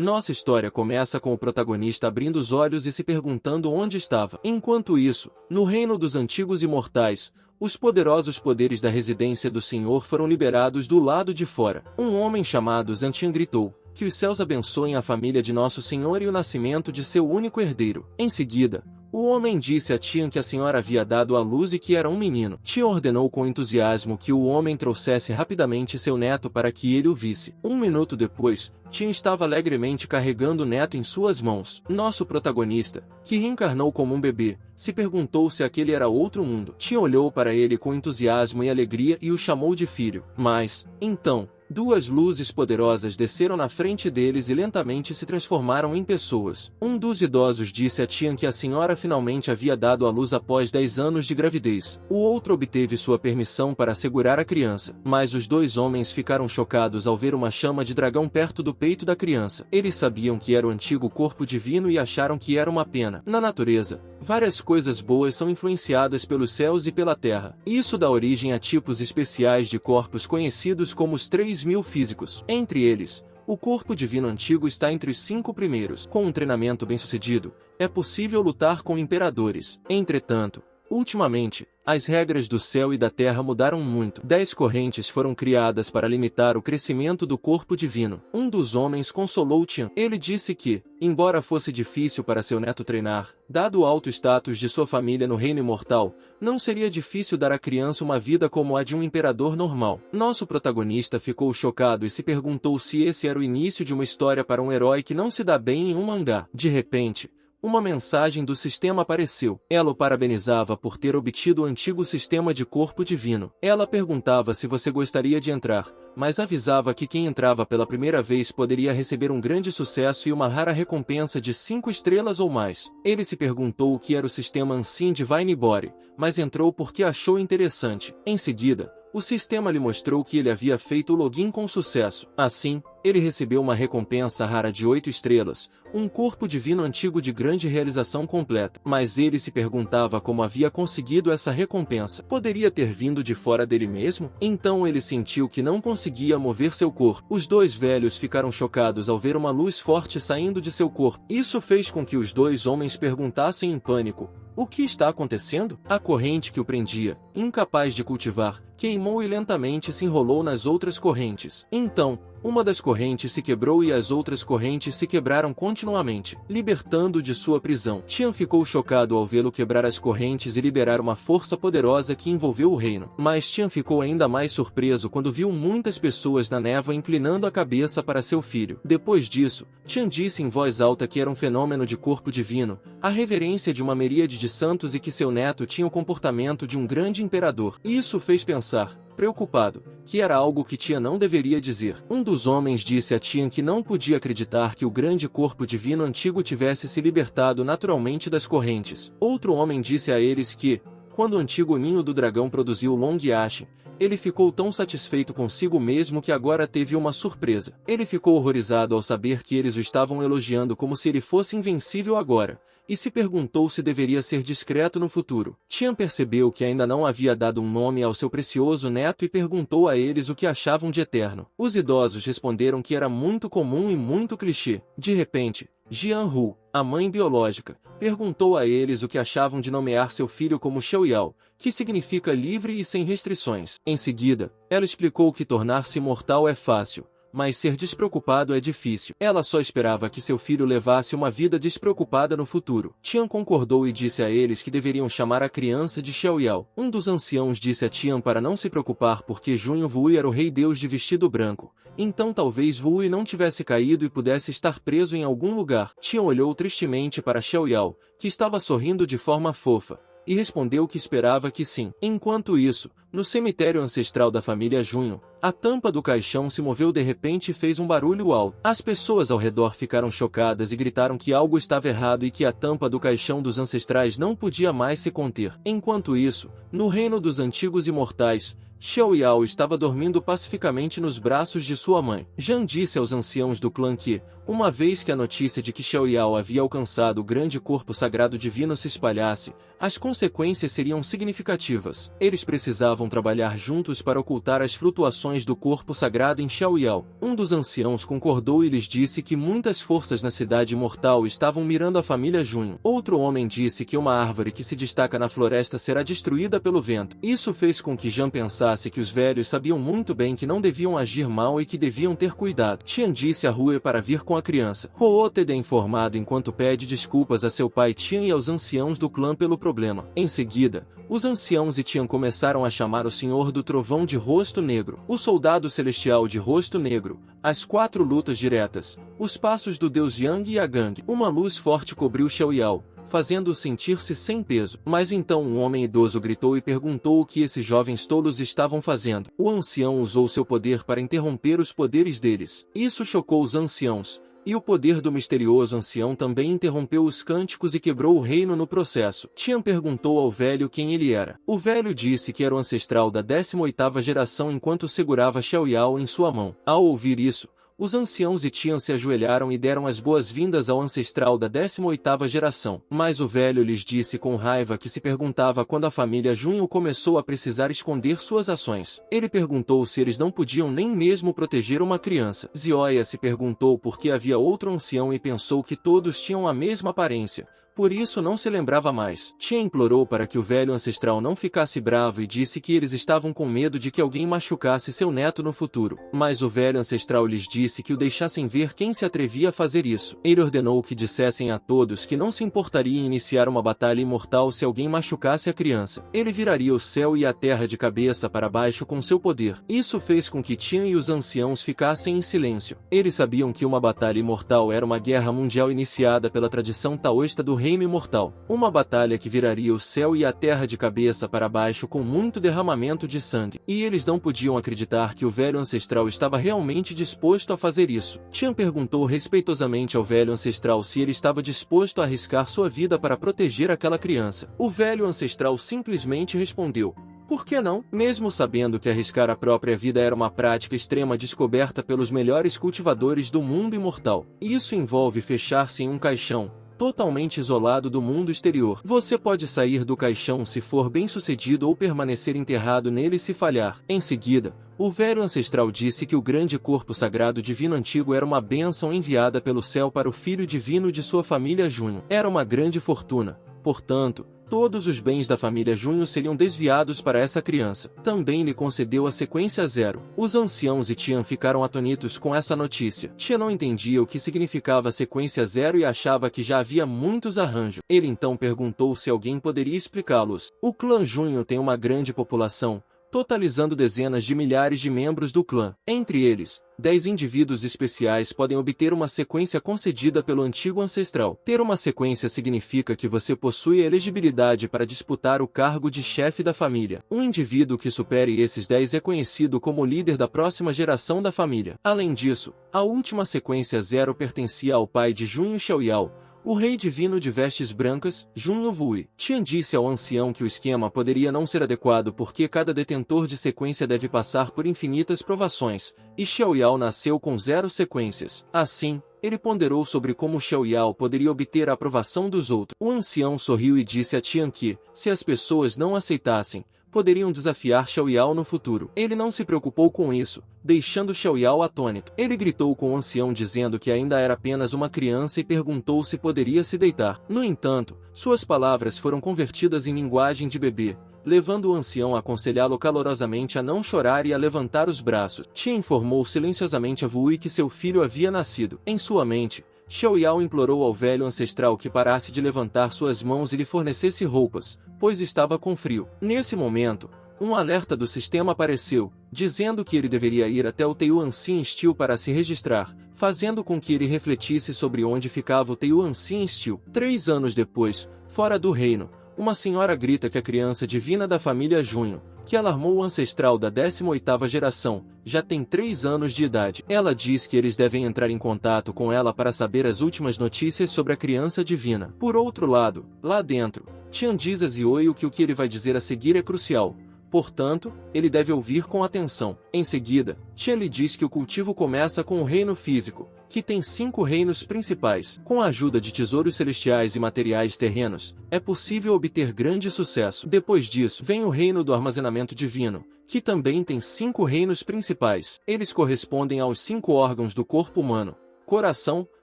Nossa história começa com o protagonista abrindo os olhos e se perguntando onde estava. Enquanto isso, no reino dos antigos imortais, os poderosos poderes da residência do Senhor foram liberados do lado de fora. Um homem chamado Zantian gritou: "Que os céus abençoem a família de nosso Senhor e o nascimento de seu único herdeiro." Em seguida, o homem disse a Tian que a senhora havia dado à luz e que era um menino. Tian ordenou com entusiasmo que o homem trouxesse rapidamente seu neto para que ele o visse. Um minuto depois, Tian estava alegremente carregando o neto em suas mãos. Nosso protagonista, que reencarnou como um bebê, se perguntou se aquele era outro mundo. Tian olhou para ele com entusiasmo e alegria e o chamou de filho. Mas, então, duas luzes poderosas desceram na frente deles e lentamente se transformaram em pessoas. Um dos idosos disse a Tian que a senhora finalmente havia dado à luz após 10 anos de gravidez. O outro obteve sua permissão para segurar a criança. Mas os dois homens ficaram chocados ao ver uma chama de dragão perto do peito da criança. Eles sabiam que era o antigo corpo divino e acharam que era uma pena. Na natureza, várias coisas boas são influenciadas pelos céus e pela terra. Isso dá origem a tipos especiais de corpos conhecidos como os 3.000 físicos. Entre eles, o corpo divino antigo está entre os 5 primeiros. Com um treinamento bem-sucedido, é possível lutar com imperadores. Entretanto, ultimamente, as regras do céu e da terra mudaram muito. 10 correntes foram criadas para limitar o crescimento do corpo divino. Um dos homens consolou Tian. Ele disse que, embora fosse difícil para seu neto treinar, dado o alto status de sua família no reino imortal, não seria difícil dar à criança uma vida como a de um imperador normal. Nosso protagonista ficou chocado e se perguntou se esse era o início de uma história para um herói que não se dá bem em um mangá. De repente, uma mensagem do sistema apareceu. Ela o parabenizava por ter obtido o antigo sistema de corpo divino. Ela perguntava se você gostaria de entrar, mas avisava que quem entrava pela primeira vez poderia receber um grande sucesso e uma rara recompensa de 5 estrelas ou mais. Ele se perguntou o que era o sistema Anshin Divine Body, mas entrou porque achou interessante. Em seguida, o sistema lhe mostrou que ele havia feito o login com sucesso. Assim, ele recebeu uma recompensa rara de 8 estrelas, um corpo divino antigo de grande realização completa. Mas ele se perguntava como havia conseguido essa recompensa. Poderia ter vindo de fora dele mesmo? Então ele sentiu que não conseguia mover seu corpo. Os dois velhos ficaram chocados ao ver uma luz forte saindo de seu corpo. Isso fez com que os dois homens perguntassem em pânico: o que está acontecendo? A corrente que o prendia, incapaz de cultivar, queimou e lentamente se enrolou nas outras correntes. Então, uma das correntes se quebrou e as outras correntes se quebraram continuamente, libertando-o de sua prisão. Tian ficou chocado ao vê-lo quebrar as correntes e liberar uma força poderosa que envolveu o reino. Mas Tian ficou ainda mais surpreso quando viu muitas pessoas na névoa inclinando a cabeça para seu filho. Depois disso, Tian disse em voz alta que era um fenômeno de corpo divino, a reverência de uma miríade de santos e que seu neto tinha o comportamento de um grande imperador. Isso fez pensar, preocupado, que era algo que Tian não deveria dizer. Um dos homens disse a Tian que não podia acreditar que o grande corpo divino antigo tivesse se libertado naturalmente das correntes. Outro homem disse a eles que, quando o antigo ninho do dragão produziu Long Yashin, ele ficou tão satisfeito consigo mesmo que agora teve uma surpresa. Ele ficou horrorizado ao saber que eles o estavam elogiando como se ele fosse invencível agora, e se perguntou se deveria ser discreto no futuro. Tian percebeu que ainda não havia dado um nome ao seu precioso neto e perguntou a eles o que achavam de eterno. Os idosos responderam que era muito comum e muito clichê. De repente, Jianhu, a mãe biológica, perguntou a eles o que achavam de nomear seu filho como Xiaoyao, que significa livre e sem restrições. Em seguida, ela explicou que tornar-se imortal é fácil, mas ser despreocupado é difícil. Ela só esperava que seu filho levasse uma vida despreocupada no futuro. Tian concordou e disse a eles que deveriam chamar a criança de Xiaoyao. Um dos anciãos disse a Tian para não se preocupar porque Junho Wui era o rei deus de vestido branco, então talvez Wui não tivesse caído e pudesse estar preso em algum lugar. Tian olhou tristemente para Xiaoyao, que estava sorrindo de forma fofa, e respondeu que esperava que sim. Enquanto isso, no cemitério ancestral da família Junho, a tampa do caixão se moveu de repente e fez um barulho alto. As pessoas ao redor ficaram chocadas e gritaram que algo estava errado e que a tampa do caixão dos ancestrais não podia mais se conter. Enquanto isso, no reino dos antigos imortais, Xiao Yao estava dormindo pacificamente nos braços de sua mãe. Zhang disse aos anciãos do clã que, uma vez que a notícia de que Xiao Yao havia alcançado o grande corpo sagrado divino se espalhasse, as consequências seriam significativas. Eles precisavam trabalhar juntos para ocultar as flutuações do corpo sagrado em Xiao Yao. Um dos anciãos concordou e lhes disse que muitas forças na cidade imortal estavam mirando a família Junho. Outro homem disse que uma árvore que se destaca na floresta será destruída pelo vento. Isso fez com que Zhang pensasse que os velhos sabiam muito bem que não deviam agir mal e que deviam ter cuidado. Tian disse a Rue para vir com a criança. Hooted é informado enquanto pede desculpas a seu pai Tian e aos anciãos do clã pelo problema. Em seguida, os anciãos e Tian começaram a chamar o Senhor do Trovão de Rosto Negro, o Soldado Celestial de Rosto Negro, as 4 lutas diretas, os passos do Deus Yang e Agang. Uma luz forte cobriu Xiao Yao, fazendo-o sentir-se sem peso. Mas então um homem idoso gritou e perguntou o que esses jovens tolos estavam fazendo. O ancião usou seu poder para interromper os poderes deles. Isso chocou os anciãos, e o poder do misterioso ancião também interrompeu os cânticos e quebrou o reino no processo. Tian perguntou ao velho quem ele era. O velho disse que era o ancestral da 18ª geração enquanto segurava Xiao Yao em sua mão. Ao ouvir isso, os anciãos e Tian se ajoelharam e deram as boas-vindas ao ancestral da 18ª geração. Mas o velho lhes disse com raiva que se perguntava quando a família Junho começou a precisar esconder suas ações. Ele perguntou se eles não podiam nem mesmo proteger uma criança. Zioia se perguntou por que havia outro ancião e pensou que todos tinham a mesma aparência. Por isso não se lembrava mais. Tian implorou para que o velho ancestral não ficasse bravo e disse que eles estavam com medo de que alguém machucasse seu neto no futuro. Mas o velho ancestral lhes disse que o deixassem ver quem se atrevia a fazer isso. Ele ordenou que dissessem a todos que não se importaria em iniciar uma batalha imortal se alguém machucasse a criança. Ele viraria o céu e a terra de cabeça para baixo com seu poder. Isso fez com que Tian e os anciãos ficassem em silêncio. Eles sabiam que uma batalha imortal era uma guerra mundial iniciada pela tradição taoísta do reino imortal. Uma batalha que viraria o céu e a terra de cabeça para baixo com muito derramamento de sangue. E eles não podiam acreditar que o velho ancestral estava realmente disposto a fazer isso. Tian perguntou respeitosamente ao velho ancestral se ele estava disposto a arriscar sua vida para proteger aquela criança. O velho ancestral simplesmente respondeu: por que não? Mesmo sabendo que arriscar a própria vida era uma prática extrema descoberta pelos melhores cultivadores do mundo imortal. Isso envolve fechar-se em um caixão, totalmente isolado do mundo exterior. Você pode sair do caixão se for bem-sucedido ou permanecer enterrado nele se falhar. Em seguida, o velho ancestral disse que o grande corpo sagrado divino antigo era uma bênção enviada pelo céu para o filho divino de sua família Junho. Era uma grande fortuna. Portanto, todos os bens da família Junho seriam desviados para essa criança. Também lhe concedeu a sequência 0. Os anciãos e Tian ficaram atonitos com essa notícia. Tian não entendia o que significava a sequência 0 e achava que já havia muitos arranjos. Ele então perguntou se alguém poderia explicá-los. O clã Junho tem uma grande população, totalizando dezenas de milhares de membros do clã. Entre eles, 10 indivíduos especiais podem obter uma sequência concedida pelo antigo ancestral. Ter uma sequência significa que você possui a elegibilidade para disputar o cargo de chefe da família. Um indivíduo que supere esses 10 é conhecido como o líder da próxima geração da família. Além disso, a última sequência 0 pertencia ao pai de Junho Xiao Yao, o rei divino de vestes brancas, Junho Vui. Tian disse ao ancião que o esquema poderia não ser adequado porque cada detentor de sequência deve passar por infinitas provações, e Xiao Yao nasceu com 0 sequências. Assim, ele ponderou sobre como Xiao Yao poderia obter a aprovação dos outros. O ancião sorriu e disse a Tian que, se as pessoas não aceitassem, poderiam desafiar Xiao Yao no futuro. Ele não se preocupou com isso, deixando Xiao Yao atônito. Ele gritou com o ancião dizendo que ainda era apenas uma criança e perguntou se poderia se deitar. No entanto, suas palavras foram convertidas em linguagem de bebê, levando o ancião a aconselhá-lo calorosamente a não chorar e a levantar os braços. Tian informou silenciosamente a Vui que seu filho havia nascido. Em sua mente, Xiao Yao implorou ao velho ancestral que parasse de levantar suas mãos e lhe fornecesse roupas, pois estava com frio. Nesse momento, um alerta do sistema apareceu, dizendo que ele deveria ir até o Teyuanxin Steel para se registrar, fazendo com que ele refletisse sobre onde ficava o Teyuanxin Steel. 3 anos depois, fora do reino, uma senhora grita que a criança divina da família Junho, que alarmou o ancestral da 18ª geração, já tem 3 anos de idade. Ela diz que eles devem entrar em contato com ela para saber as últimas notícias sobre a criança divina. Por outro lado, lá dentro, Tian diz a Zioio que o que ele vai dizer a seguir é crucial, Portanto, ele deve ouvir com atenção. Em seguida, Tia lhe diz que o cultivo começa com o reino físico, que tem 5 reinos principais. Com a ajuda de tesouros celestiais e materiais terrenos, é possível obter grande sucesso. Depois disso, vem o reino do armazenamento divino, que também tem 5 reinos principais. Eles correspondem aos 5 órgãos do corpo humano: coração,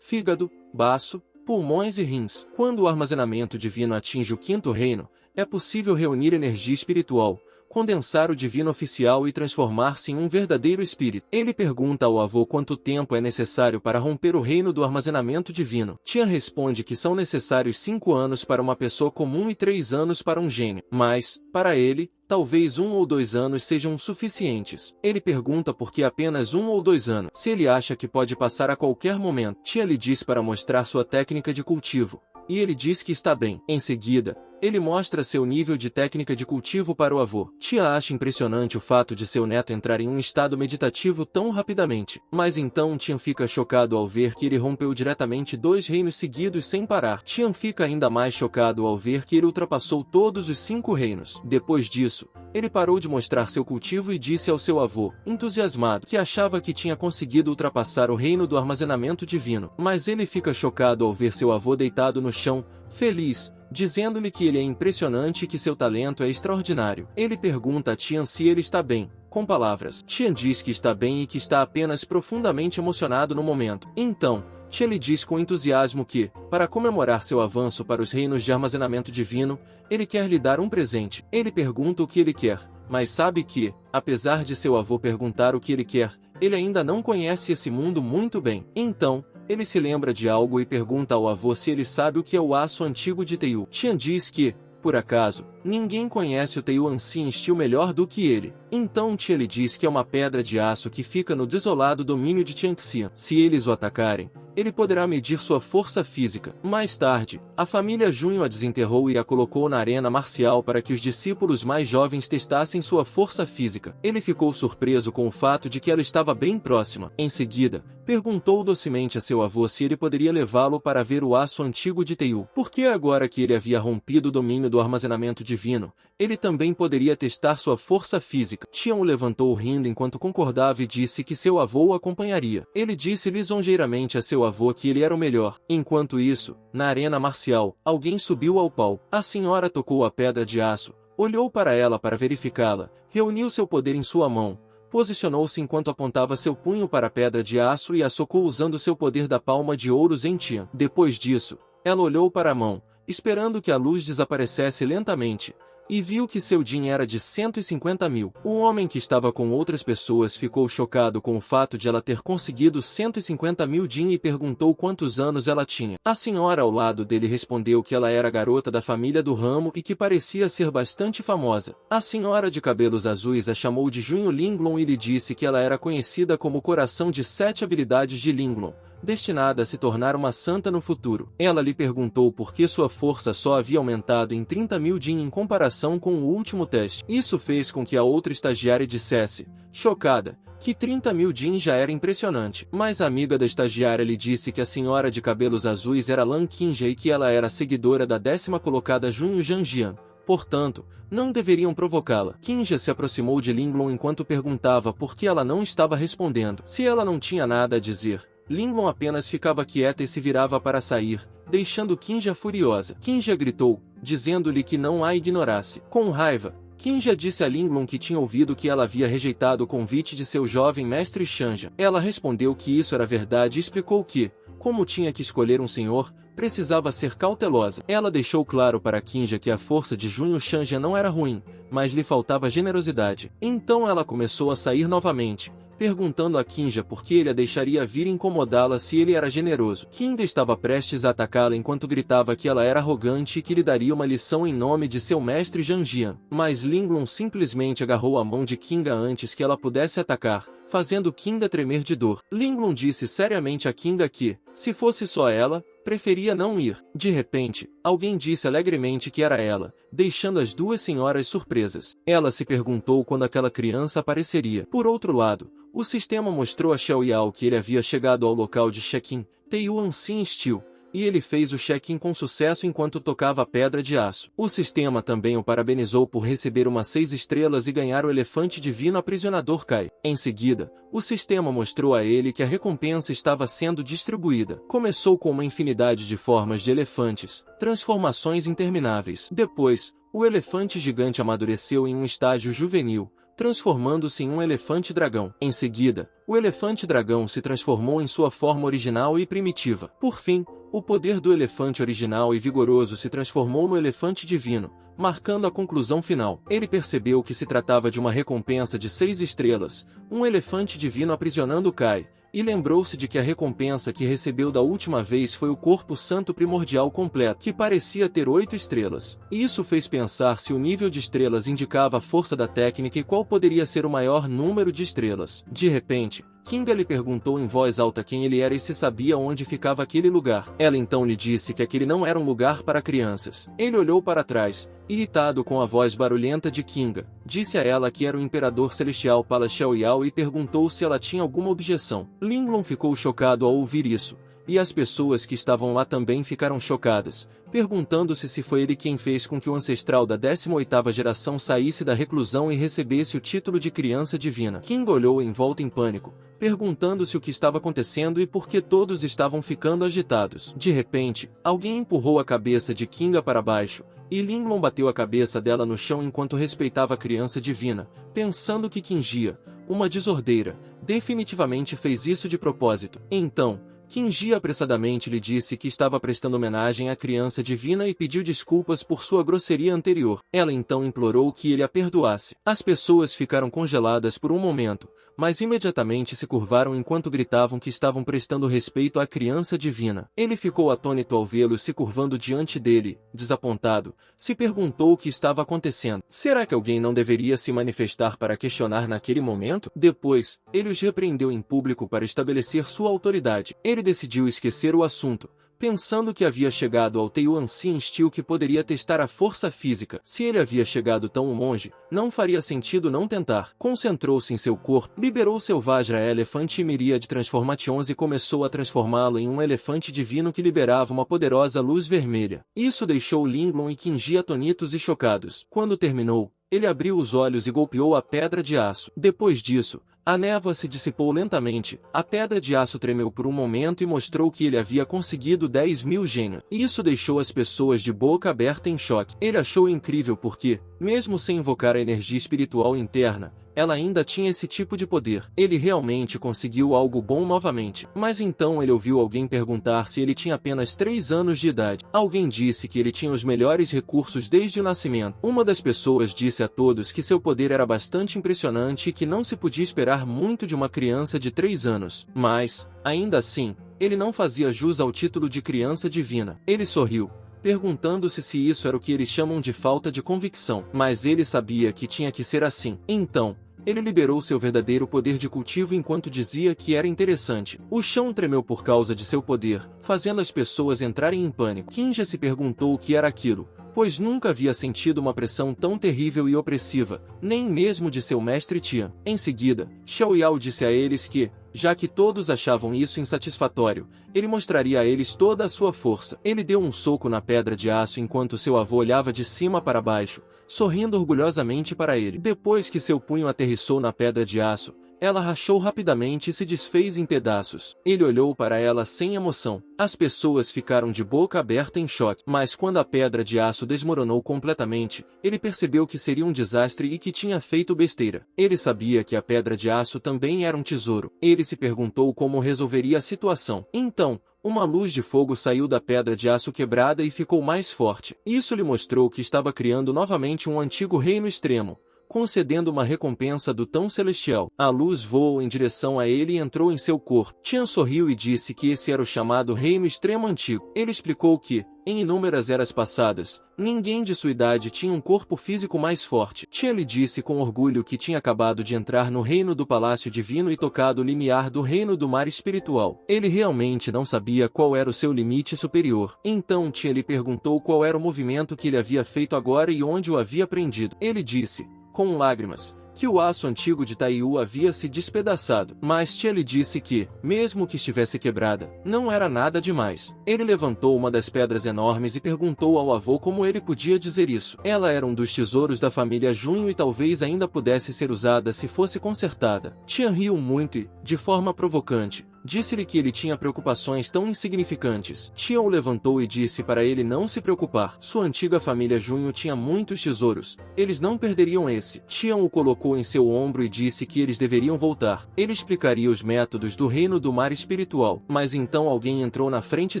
fígado, baço, pulmões e rins. Quando o armazenamento divino atinge o 5º reino, é possível reunir energia espiritual, condensar o divino oficial e transformar-se em um verdadeiro espírito. Ele pergunta ao avô quanto tempo é necessário para romper o reino do armazenamento divino. Tian responde que são necessários 5 anos para uma pessoa comum e 3 anos para um gênio. Mas, para ele, talvez 1 ou 2 anos sejam suficientes. Ele pergunta por que apenas 1 ou 2 anos, se ele acha que pode passar a qualquer momento. Tia lhe diz para mostrar sua técnica de cultivo, e ele diz que está bem. Em seguida, ele mostra seu nível de técnica de cultivo para o avô. Tia acha impressionante o fato de seu neto entrar em um estado meditativo tão rapidamente. Mas então Tian fica chocado ao ver que ele rompeu diretamente 2 reinos seguidos sem parar. Tian fica ainda mais chocado ao ver que ele ultrapassou todos os 5 reinos. Depois disso, ele parou de mostrar seu cultivo e disse ao seu avô, entusiasmado, que achava que tinha conseguido ultrapassar o reino do armazenamento divino. Mas ele fica chocado ao ver seu avô deitado no chão, feliz, dizendo-lhe que ele é impressionante e que seu talento é extraordinário. Ele pergunta a Tian se ele está bem, com palavras. Tian diz que está bem e que está apenas profundamente emocionado no momento. Então, Tian lhe diz com entusiasmo que, para comemorar seu avanço para os reinos de armazenamento divino, ele quer lhe dar um presente. Ele pergunta o que ele quer, mas sabe que, apesar de seu avô perguntar o que ele quer, ele ainda não conhece esse mundo muito bem. Então, ele se lembra de algo e pergunta ao avô se ele sabe o que é o aço antigo de Teiu. Tian diz que, por acaso, ninguém conhece o Teiu Ancien Steel melhor do que ele. Então Tia lhe diz que é uma pedra de aço que fica no desolado domínio de Tianxian. Se eles o atacarem, ele poderá medir sua força física. Mais tarde, a família Junho a desenterrou e a colocou na arena marcial para que os discípulos mais jovens testassem sua força física. Ele ficou surpreso com o fato de que ela estava bem próxima. Em seguida, perguntou docemente a seu avô se ele poderia levá-lo para ver o aço antigo de Teiu. Porque agora que ele havia rompido o domínio do armazenamento divino, ele também poderia testar sua força física. Tian o levantou rindo enquanto concordava e disse que seu avô o acompanharia. Ele disse lisonjeiramente a seu avô que ele era o melhor. Enquanto isso, na arena marcial, alguém subiu ao palco. A senhora tocou a pedra de aço, olhou para ela para verificá-la, reuniu seu poder em sua mão, posicionou-se enquanto apontava seu punho para a pedra de aço e a socou usando seu poder da palma de ouros em Tian. Depois disso, ela olhou para a mão, esperando que a luz desaparecesse lentamente, e viu que seu Jin era de 150 mil. O homem que estava com outras pessoas ficou chocado com o fato de ela ter conseguido 150 mil Jin e perguntou quantos anos ela tinha. A senhora ao lado dele respondeu que ela era garota da família do ramo e que parecia ser bastante famosa. A senhora de cabelos azuis a chamou de Junho Linglong e lhe disse que ela era conhecida como o coração de 7 habilidades de Linglong, destinada a se tornar uma santa no futuro. Ela lhe perguntou por que sua força só havia aumentado em 30 mil Jin em comparação com o último teste. Isso fez com que a outra estagiária dissesse, chocada, que 30 mil Jin já era impressionante. Mas a amiga da estagiária lhe disse que a senhora de cabelos azuis era Lan Qingja e que ela era seguidora da 10ª colocada Junho Zhangjian. Portanto, não deveriam provocá-la. Qingja se aproximou de Linglong enquanto perguntava por que ela não estava respondendo. Se ela não tinha nada a dizer, Linglong apenas ficava quieta e se virava para sair, deixando Qingja furiosa. Qingja gritou, dizendo-lhe que não a ignorasse. Com raiva, Qingja disse a Linglong que tinha ouvido que ela havia rejeitado o convite de seu jovem mestre Shanja. Ela respondeu que isso era verdade e explicou que, como tinha que escolher um senhor, precisava ser cautelosa. Ela deixou claro para Qingja que a força de Junho Shanja não era ruim, mas lhe faltava generosidade. Então ela começou a sair novamente, perguntando a Qingja por que ele a deixaria vir incomodá-la se ele era generoso. Qingja estava prestes a atacá-la enquanto gritava que ela era arrogante e que lhe daria uma lição em nome de seu mestre Zhangjian. Mas Linglong simplesmente agarrou a mão de Qingja antes que ela pudesse atacar, fazendo Qingja tremer de dor. Linglong disse seriamente a Qingja que, se fosse só ela, preferia não ir. De repente, alguém disse alegremente que era ela, deixando as duas senhoras surpresas. Ela se perguntou quando aquela criança apareceria. Por outro lado, o sistema mostrou a Xiao Yao que ele havia chegado ao local de check-in, Teiu Ancien Steel, e ele fez o check-in com sucesso enquanto tocava a pedra de aço. O sistema também o parabenizou por receber uma 6 estrelas e ganhar o elefante divino aprisionador Kai. Em seguida, o sistema mostrou a ele que a recompensa estava sendo distribuída. Começou com uma infinidade de formas de elefantes, transformações intermináveis. Depois, o elefante gigante amadureceu em um estágio juvenil, transformando-se em um elefante-dragão. Em seguida, o elefante-dragão se transformou em sua forma original e primitiva. Por fim, o poder do elefante original e vigoroso se transformou no elefante divino, marcando a conclusão final. Ele percebeu que se tratava de uma recompensa de 6 estrelas, um elefante divino aprisionando Kai, e lembrou-se de que a recompensa que recebeu da última vez foi o corpo santo primordial completo, que parecia ter 8 estrelas. Isso fez pensar se o nível de estrelas indicava a força da técnica e qual poderia ser o maior número de estrelas. De repente, Kinga lhe perguntou em voz alta quem ele era e se sabia onde ficava aquele lugar. Ela então lhe disse que aquele não era um lugar para crianças. Ele olhou para trás, irritado com a voz barulhenta de Kinga. Disse a ela que era o Imperador Celestial Pala Xiaoyao e perguntou se ela tinha alguma objeção. Linglong ficou chocado ao ouvir isso, e as pessoas que estavam lá também ficaram chocadas, perguntando-se se foi ele quem fez com que o ancestral da 18ª geração saísse da reclusão e recebesse o título de criança divina. Kinga olhou em volta em pânico, perguntando-se o que estava acontecendo e por que todos estavam ficando agitados. De repente, alguém empurrou a cabeça de Kinga para baixo, e Linglong bateu a cabeça dela no chão enquanto respeitava a criança divina, pensando que Kingia, uma desordeira, definitivamente fez isso de propósito. Então, Kingia apressadamente lhe disse que estava prestando homenagem à criança divina e pediu desculpas por sua grosseria anterior. Ela então implorou que ele a perdoasse. As pessoas ficaram congeladas por um momento, mas imediatamente se curvaram enquanto gritavam que estavam prestando respeito à criança divina. Ele ficou atônito ao vê-lo se curvando diante dele, desapontado, se perguntou o que estava acontecendo. Será que alguém não deveria se manifestar para questionar naquele momento? Depois, ele os repreendeu em público para estabelecer sua autoridade. Ele decidiu esquecer o assunto, pensando que havia chegado ao Teiuanxin Steel que poderia testar a força física. Se ele havia chegado tão longe, não faria sentido não tentar. Concentrou-se em seu corpo, liberou seu Vajra Elefante e Miríade Transformations e começou a transformá-lo em um elefante divino que liberava uma poderosa luz vermelha. Isso deixou Linglong e Kingia atonitos e chocados. Quando terminou, ele abriu os olhos e golpeou a pedra de aço. Depois disso, a névoa se dissipou lentamente, a pedra de aço tremeu por um momento e mostrou que ele havia conseguido 10.000 gênios. Isso deixou as pessoas de boca aberta em choque. Ele achou incrível porque, mesmo sem invocar a energia espiritual interna, ela ainda tinha esse tipo de poder. Ele realmente conseguiu algo bom novamente. Mas então ele ouviu alguém perguntar se ele tinha apenas 3 anos de idade. Alguém disse que ele tinha os melhores recursos desde o nascimento. Uma das pessoas disse a todos que seu poder era bastante impressionante e que não se podia esperar muito de uma criança de 3 anos. Mas, ainda assim, ele não fazia jus ao título de criança divina. Ele sorriu, perguntando-se se isso era o que eles chamam de falta de convicção. Mas ele sabia que tinha que ser assim. Então, ele liberou seu verdadeiro poder de cultivo enquanto dizia que era interessante. O chão tremeu por causa de seu poder, fazendo as pessoas entrarem em pânico. Kinja se perguntou o que era aquilo, pois nunca havia sentido uma pressão tão terrível e opressiva, nem mesmo de seu mestre Tian. Em seguida, Xiaoyao disse a eles que, já que todos achavam isso insatisfatório, ele mostraria a eles toda a sua força. Ele deu um soco na pedra de aço enquanto seu avô olhava de cima para baixo, sorrindo orgulhosamente para ele. Depois que seu punho aterrissou na pedra de aço, ela rachou rapidamente e se desfez em pedaços. Ele olhou para ela sem emoção. As pessoas ficaram de boca aberta em choque. Mas quando a pedra de aço desmoronou completamente, ele percebeu que seria um desastre e que tinha feito besteira. Ele sabia que a pedra de aço também era um tesouro. Ele se perguntou como resolveria a situação. Então, uma luz de fogo saiu da pedra de aço quebrada e ficou mais forte. Isso lhe mostrou que estava criando novamente um antigo reino extremo, concedendo uma recompensa do tão celestial. A luz voou em direção a ele e entrou em seu corpo. Tian sorriu e disse que esse era o chamado Reino Extremo Antigo. Ele explicou que, em inúmeras eras passadas, ninguém de sua idade tinha um corpo físico mais forte. Tian lhe disse com orgulho que tinha acabado de entrar no reino do Palácio Divino e tocado o limiar do reino do mar espiritual. Ele realmente não sabia qual era o seu limite superior. Então Tian lhe perguntou qual era o movimento que ele havia feito agora e onde o havia aprendido. Ele disse, com lágrimas, que o aço antigo de Taiyu havia se despedaçado. Mas tia lhe disse que, mesmo que estivesse quebrada, não era nada demais. Ele levantou uma das pedras enormes e perguntou ao avô como ele podia dizer isso. Ela era um dos tesouros da família Junho e talvez ainda pudesse ser usada se fosse consertada. Tia riu muito e, de forma provocante, disse-lhe que ele tinha preocupações tão insignificantes. Tia o levantou e disse para ele não se preocupar. Sua antiga família Junho tinha muitos tesouros. Eles não perderiam esse. Tia o colocou em seu ombro e disse que eles deveriam voltar. Ele explicaria os métodos do reino do mar espiritual. Mas então alguém entrou na frente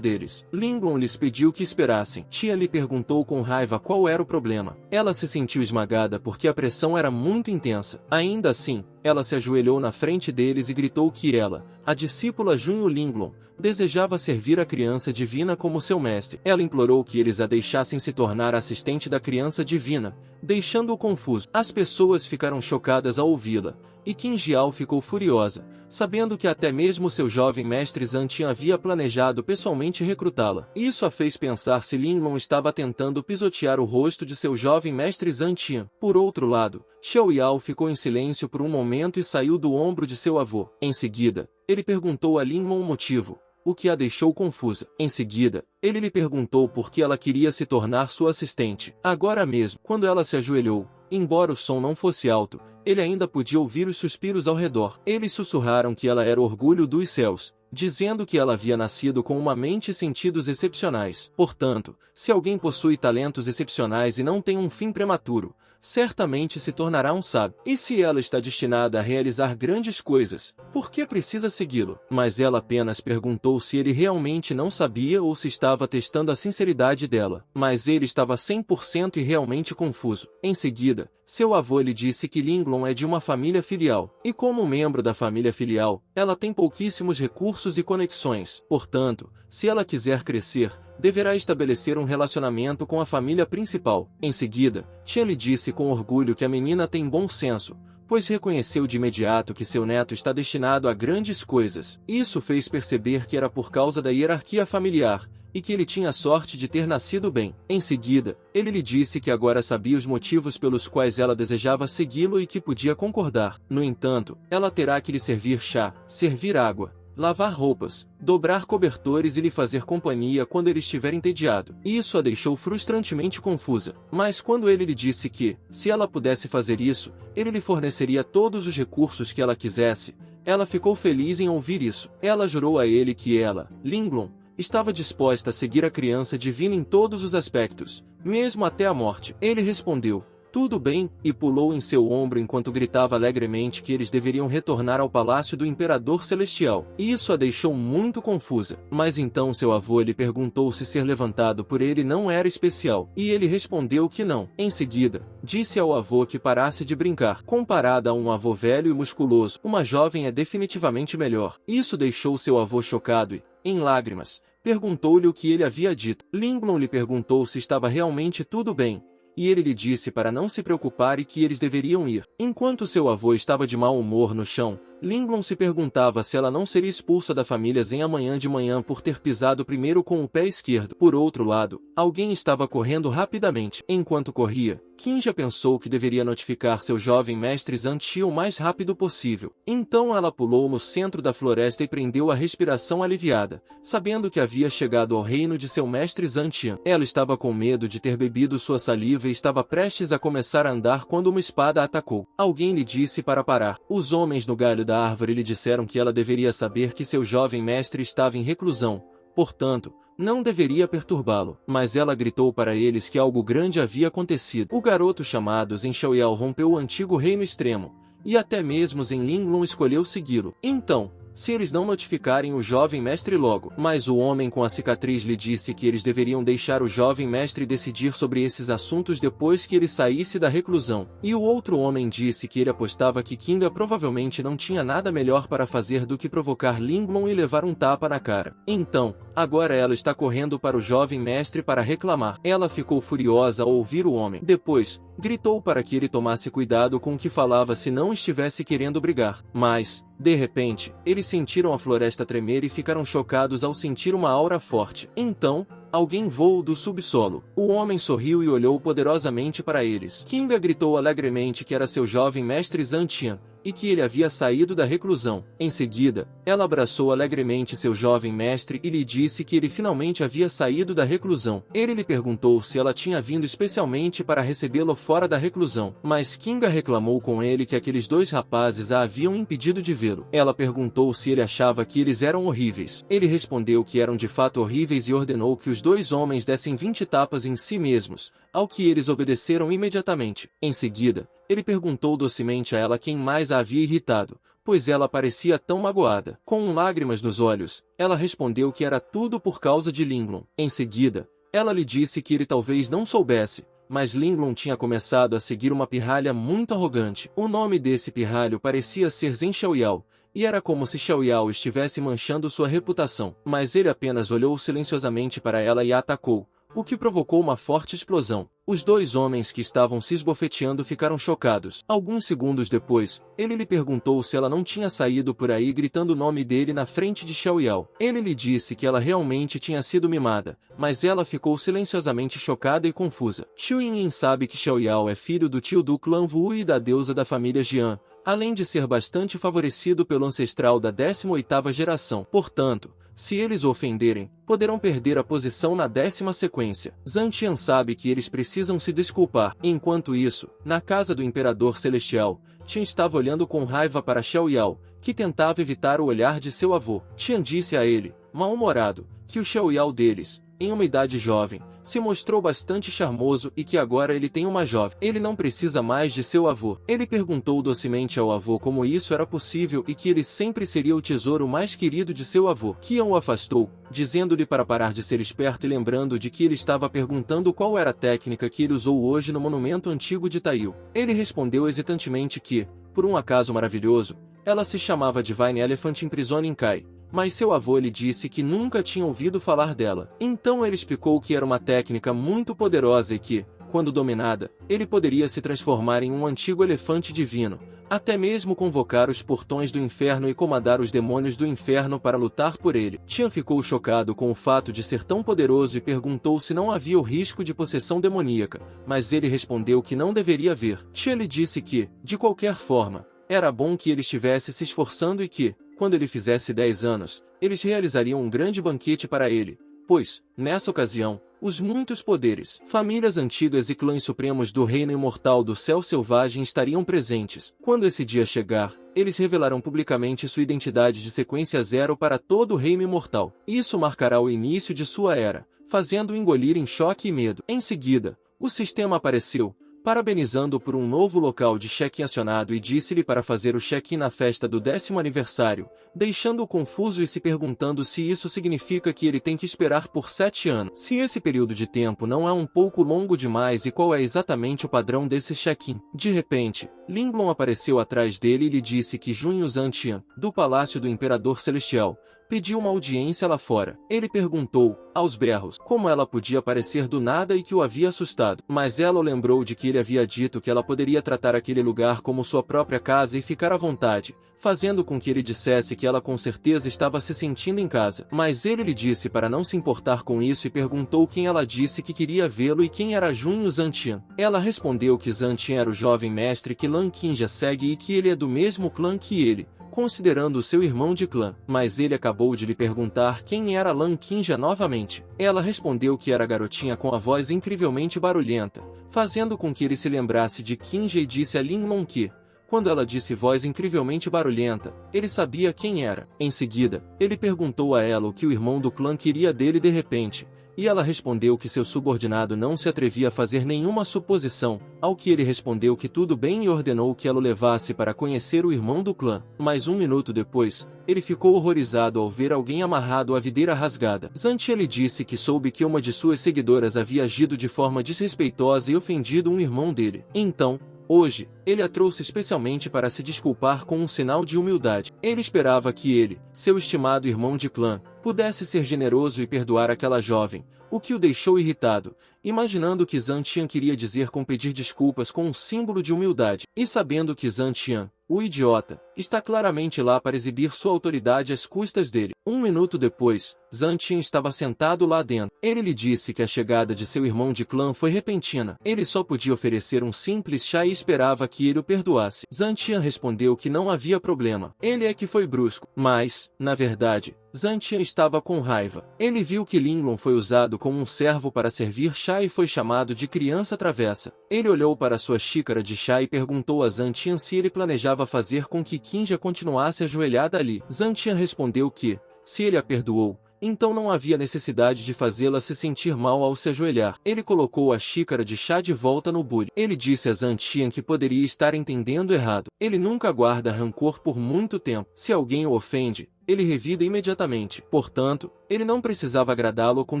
deles. Linglong lhes pediu que esperassem. Tia lhe perguntou com raiva qual era o problema. Ela se sentiu esmagada porque a pressão era muito intensa. Ainda assim, ela se ajoelhou na frente deles e gritou que ela, a discípula Junho Linglong, desejava servir a criança divina como seu mestre. Ela implorou que eles a deixassem se tornar assistente da criança divina, deixando-o confuso. As pessoas ficaram chocadas ao ouvi-la, e Qin Jiao ficou furiosa, sabendo que até mesmo seu jovem mestre Zantian havia planejado pessoalmente recrutá-la. Isso a fez pensar se Linglong estava tentando pisotear o rosto de seu jovem mestre Zantian. Por outro lado, Xiao Yao ficou em silêncio por um momento e saiu do ombro de seu avô. Em seguida, ele perguntou a Linglong o motivo, o que a deixou confusa. Em seguida, ele lhe perguntou por que ela queria se tornar sua assistente. Agora mesmo, quando ela se ajoelhou, embora o som não fosse alto, ele ainda podia ouvir os suspiros ao redor. Eles sussurraram que ela era o orgulho dos céus, dizendo que ela havia nascido com uma mente e sentidos excepcionais. Portanto, se alguém possui talentos excepcionais e não tem um fim prematuro, certamente se tornará um sábio. E se ela está destinada a realizar grandes coisas, por que precisa segui-lo? Mas ela apenas perguntou se ele realmente não sabia ou se estava testando a sinceridade dela. Mas ele estava 100% e realmente confuso. Em seguida, seu avô lhe disse que Linglong é de uma família filial, e como membro da família filial, ela tem pouquíssimos recursos e conexões. Portanto, se ela quiser crescer, deverá estabelecer um relacionamento com a família principal. Em seguida, Tia lhe disse com orgulho que a menina tem bom senso, pois reconheceu de imediato que seu neto está destinado a grandes coisas. Isso fez perceber que era por causa da hierarquia familiar, e que ele tinha sorte de ter nascido bem. Em seguida, ele lhe disse que agora sabia os motivos pelos quais ela desejava segui-lo e que podia concordar. No entanto, ela terá que lhe servir chá, servir água, lavar roupas, dobrar cobertores e lhe fazer companhia quando ele estiver entediado. Isso a deixou frustrantemente confusa. Mas quando ele lhe disse que, se ela pudesse fazer isso, ele lhe forneceria todos os recursos que ela quisesse, ela ficou feliz em ouvir isso. Ela jurou a ele que ela, Linglong, estava disposta a seguir a criança divina em todos os aspectos, mesmo até a morte. Ele respondeu, tudo bem, e pulou em seu ombro enquanto gritava alegremente que eles deveriam retornar ao palácio do Imperador Celestial. Isso a deixou muito confusa. Mas então seu avô lhe perguntou se ser levantado por ele não era especial, e ele respondeu que não. Em seguida, disse ao avô que parasse de brincar. Comparada a um avô velho e musculoso, uma jovem é definitivamente melhor. Isso deixou seu avô chocado e, em lágrimas, perguntou-lhe o que ele havia dito. Linglong lhe perguntou se estava realmente tudo bem, e ele lhe disse para não se preocupar e que eles deveriam ir. Enquanto seu avô estava de mau humor no chão, Linglong se perguntava se ela não seria expulsa da família Zen amanhã de manhã por ter pisado primeiro com o pé esquerdo. Por outro lado, alguém estava correndo rapidamente. Enquanto corria, Qin já pensou que deveria notificar seu jovem mestre Zanti o mais rápido possível. Então ela pulou no centro da floresta e prendeu a respiração aliviada, sabendo que havia chegado ao reino de seu mestre Zantian. Ela estava com medo de ter bebido sua saliva e estava prestes a começar a andar quando uma espada a atacou. Alguém lhe disse para parar. Os homens no galho da árvore lhe disseram que ela deveria saber que seu jovem mestre estava em reclusão, portanto, não deveria perturbá-lo. Mas ela gritou para eles que algo grande havia acontecido. O garoto chamado Zhen Xiaoyao rompeu o antigo reino extremo, e até mesmo Zhen Linglong escolheu segui-lo. Então, se eles não notificarem o jovem mestre logo. Mas o homem com a cicatriz lhe disse que eles deveriam deixar o jovem mestre decidir sobre esses assuntos depois que ele saísse da reclusão. E o outro homem disse que ele apostava que Kinga provavelmente não tinha nada melhor para fazer do que provocar Linglong e levar um tapa na cara. Então, agora ela está correndo para o jovem mestre para reclamar. Ela ficou furiosa ao ouvir o homem. Depois, gritou para que ele tomasse cuidado com o que falava se não estivesse querendo brigar. Mas, de repente, eles sentiram a floresta tremer e ficaram chocados ao sentir uma aura forte. Então, alguém voou do subsolo. O homem sorriu e olhou poderosamente para eles. Kinga gritou alegremente que era seu jovem mestre Zhan Tian, e que ele havia saído da reclusão. Em seguida, ela abraçou alegremente seu jovem mestre e lhe disse que ele finalmente havia saído da reclusão. Ele lhe perguntou se ela tinha vindo especialmente para recebê-lo fora da reclusão, mas Kinga reclamou com ele que aqueles dois rapazes a haviam impedido de vê-lo. Ela perguntou se ele achava que eles eram horríveis. Ele respondeu que eram de fato horríveis e ordenou que os dois homens dessem 20 tapas em si mesmos, ao que eles obedeceram imediatamente. Em seguida, ele perguntou docemente a ela quem mais a havia irritado, pois ela parecia tão magoada. Com lágrimas nos olhos, ela respondeu que era tudo por causa de Linglong. Em seguida, ela lhe disse que ele talvez não soubesse, mas Linglong tinha começado a seguir uma pirralha muito arrogante. O nome desse pirralho parecia ser Zhen Xiaoyao, e era como se Xiaoyao estivesse manchando sua reputação. Mas ele apenas olhou silenciosamente para ela e a atacou, o que provocou uma forte explosão. Os dois homens que estavam se esbofeteando ficaram chocados. Alguns segundos depois, ele lhe perguntou se ela não tinha saído por aí gritando o nome dele na frente de Xiaoyao. Ele lhe disse que ela realmente tinha sido mimada, mas ela ficou silenciosamente chocada e confusa. Xu Yinyin sabe que Xiaoyao é filho do tio do clã Wu e da deusa da família Jian, além de ser bastante favorecido pelo ancestral da 18ª geração. Portanto, se eles o ofenderem, poderão perder a posição na 10ª sequência. Zhan Tian sabe que eles precisam se desculpar. Enquanto isso, na casa do Imperador Celestial, Tian estava olhando com raiva para Xiaoyao, que tentava evitar o olhar de seu avô. Tian disse a ele, mal-humorado, que o Xiaoyao deles, em uma idade jovem, se mostrou bastante charmoso e que agora ele tem uma jovem. Ele não precisa mais de seu avô. Ele perguntou docemente ao avô como isso era possível e que ele sempre seria o tesouro mais querido de seu avô. Qian o afastou, dizendo-lhe para parar de ser esperto e lembrando de que ele estava perguntando qual era a técnica que ele usou hoje no monumento antigo de Taiyu. Ele respondeu hesitantemente que, por um acaso maravilhoso, ela se chamava Divine Elephant Imprisoning Kai. Mas seu avô lhe disse que nunca tinha ouvido falar dela. Então ele explicou que era uma técnica muito poderosa e que, quando dominada, ele poderia se transformar em um antigo elefante divino, até mesmo convocar os portões do inferno e comandar os demônios do inferno para lutar por ele. Tian ficou chocado com o fato de ser tão poderoso e perguntou se não havia o risco de possessão demoníaca, mas ele respondeu que não deveria haver. Tian lhe disse que, de qualquer forma, era bom que ele estivesse se esforçando e que, quando ele fizesse 10 anos, eles realizariam um grande banquete para ele, pois, nessa ocasião, os muitos poderes, famílias antigas e clãs supremos do reino imortal do céu selvagem estariam presentes. Quando esse dia chegar, eles revelarão publicamente sua identidade de sequência zero para todo o reino imortal. Isso marcará o início de sua era, fazendo-o engolir em choque e medo. Em seguida, o sistema apareceu, parabenizando por um novo local de check-in acionado e disse-lhe para fazer o check-in na festa do 10º aniversário, deixando-o confuso e se perguntando se isso significa que ele tem que esperar por 7 anos. Se esse período de tempo não é um pouco longo demais e qual é exatamente o padrão desse check-in. De repente, Linglong apareceu atrás dele e lhe disse que Junyu Zhantian, do Palácio do Imperador Celestial, pediu uma audiência lá fora. Ele perguntou, aos berros, como ela podia aparecer do nada e que o havia assustado. Mas ela o lembrou de que ele havia dito que ela poderia tratar aquele lugar como sua própria casa e ficar à vontade, fazendo com que ele dissesse que ela com certeza estava se sentindo em casa. Mas ele lhe disse para não se importar com isso e perguntou quem ela disse que queria vê-lo e quem era Junyu Zhantian. Ela respondeu que Zhantian era o jovem mestre que Lan Qinja segue e que ele é do mesmo clã que ele, considerando o seu irmão de clã. Mas ele acabou de lhe perguntar quem era Lan Qinja novamente. Ela respondeu que era a garotinha com a voz incrivelmente barulhenta, fazendo com que ele se lembrasse de Qinja e disse a Linglong que, quando ela disse voz incrivelmente barulhenta, ele sabia quem era. Em seguida, ele perguntou a ela o que o irmão do clã queria dele de repente, e ela respondeu que seu subordinado não se atrevia a fazer nenhuma suposição, ao que ele respondeu que tudo bem e ordenou que ela o levasse para conhecer o irmão do clã. Mas um minuto depois, ele ficou horrorizado ao ver alguém amarrado à videira rasgada. Zhantian lhe disse que soube que uma de suas seguidoras havia agido de forma desrespeitosa e ofendido um irmão dele. Então, hoje, ele a trouxe especialmente para se desculpar com um sinal de humildade. Ele esperava que ele, seu estimado irmão de clã, pudesse ser generoso e perdoar aquela jovem, o que o deixou irritado, imaginando que Zhantian queria dizer com pedir desculpas com um símbolo de humildade, e sabendo que Zhantian, o idiota, Está claramente lá para exibir sua autoridade às custas dele. Um minuto depois, Zhan Tian estava sentado lá dentro. Ele lhe disse que a chegada de seu irmão de clã foi repentina. Ele só podia oferecer um simples chá e esperava que ele o perdoasse. Zhan Tian respondeu que não havia problema. Ele é que foi brusco. Mas, na verdade, Zhan Tian estava com raiva. Ele viu que Linglong foi usado como um servo para servir chá e foi chamado de criança travessa. Ele olhou para sua xícara de chá e perguntou a Zhan Tian se ele planejava fazer com que Qinja continuasse ajoelhada ali. Zhan Tian respondeu que, se ele a perdoou, então não havia necessidade de fazê-la se sentir mal ao se ajoelhar. Ele colocou a xícara de chá de volta no bule. Ele disse a Zhan Tian que poderia estar entendendo errado. Ele nunca guarda rancor por muito tempo. Se alguém o ofende, ele revida imediatamente. Portanto, ele não precisava agradá-lo com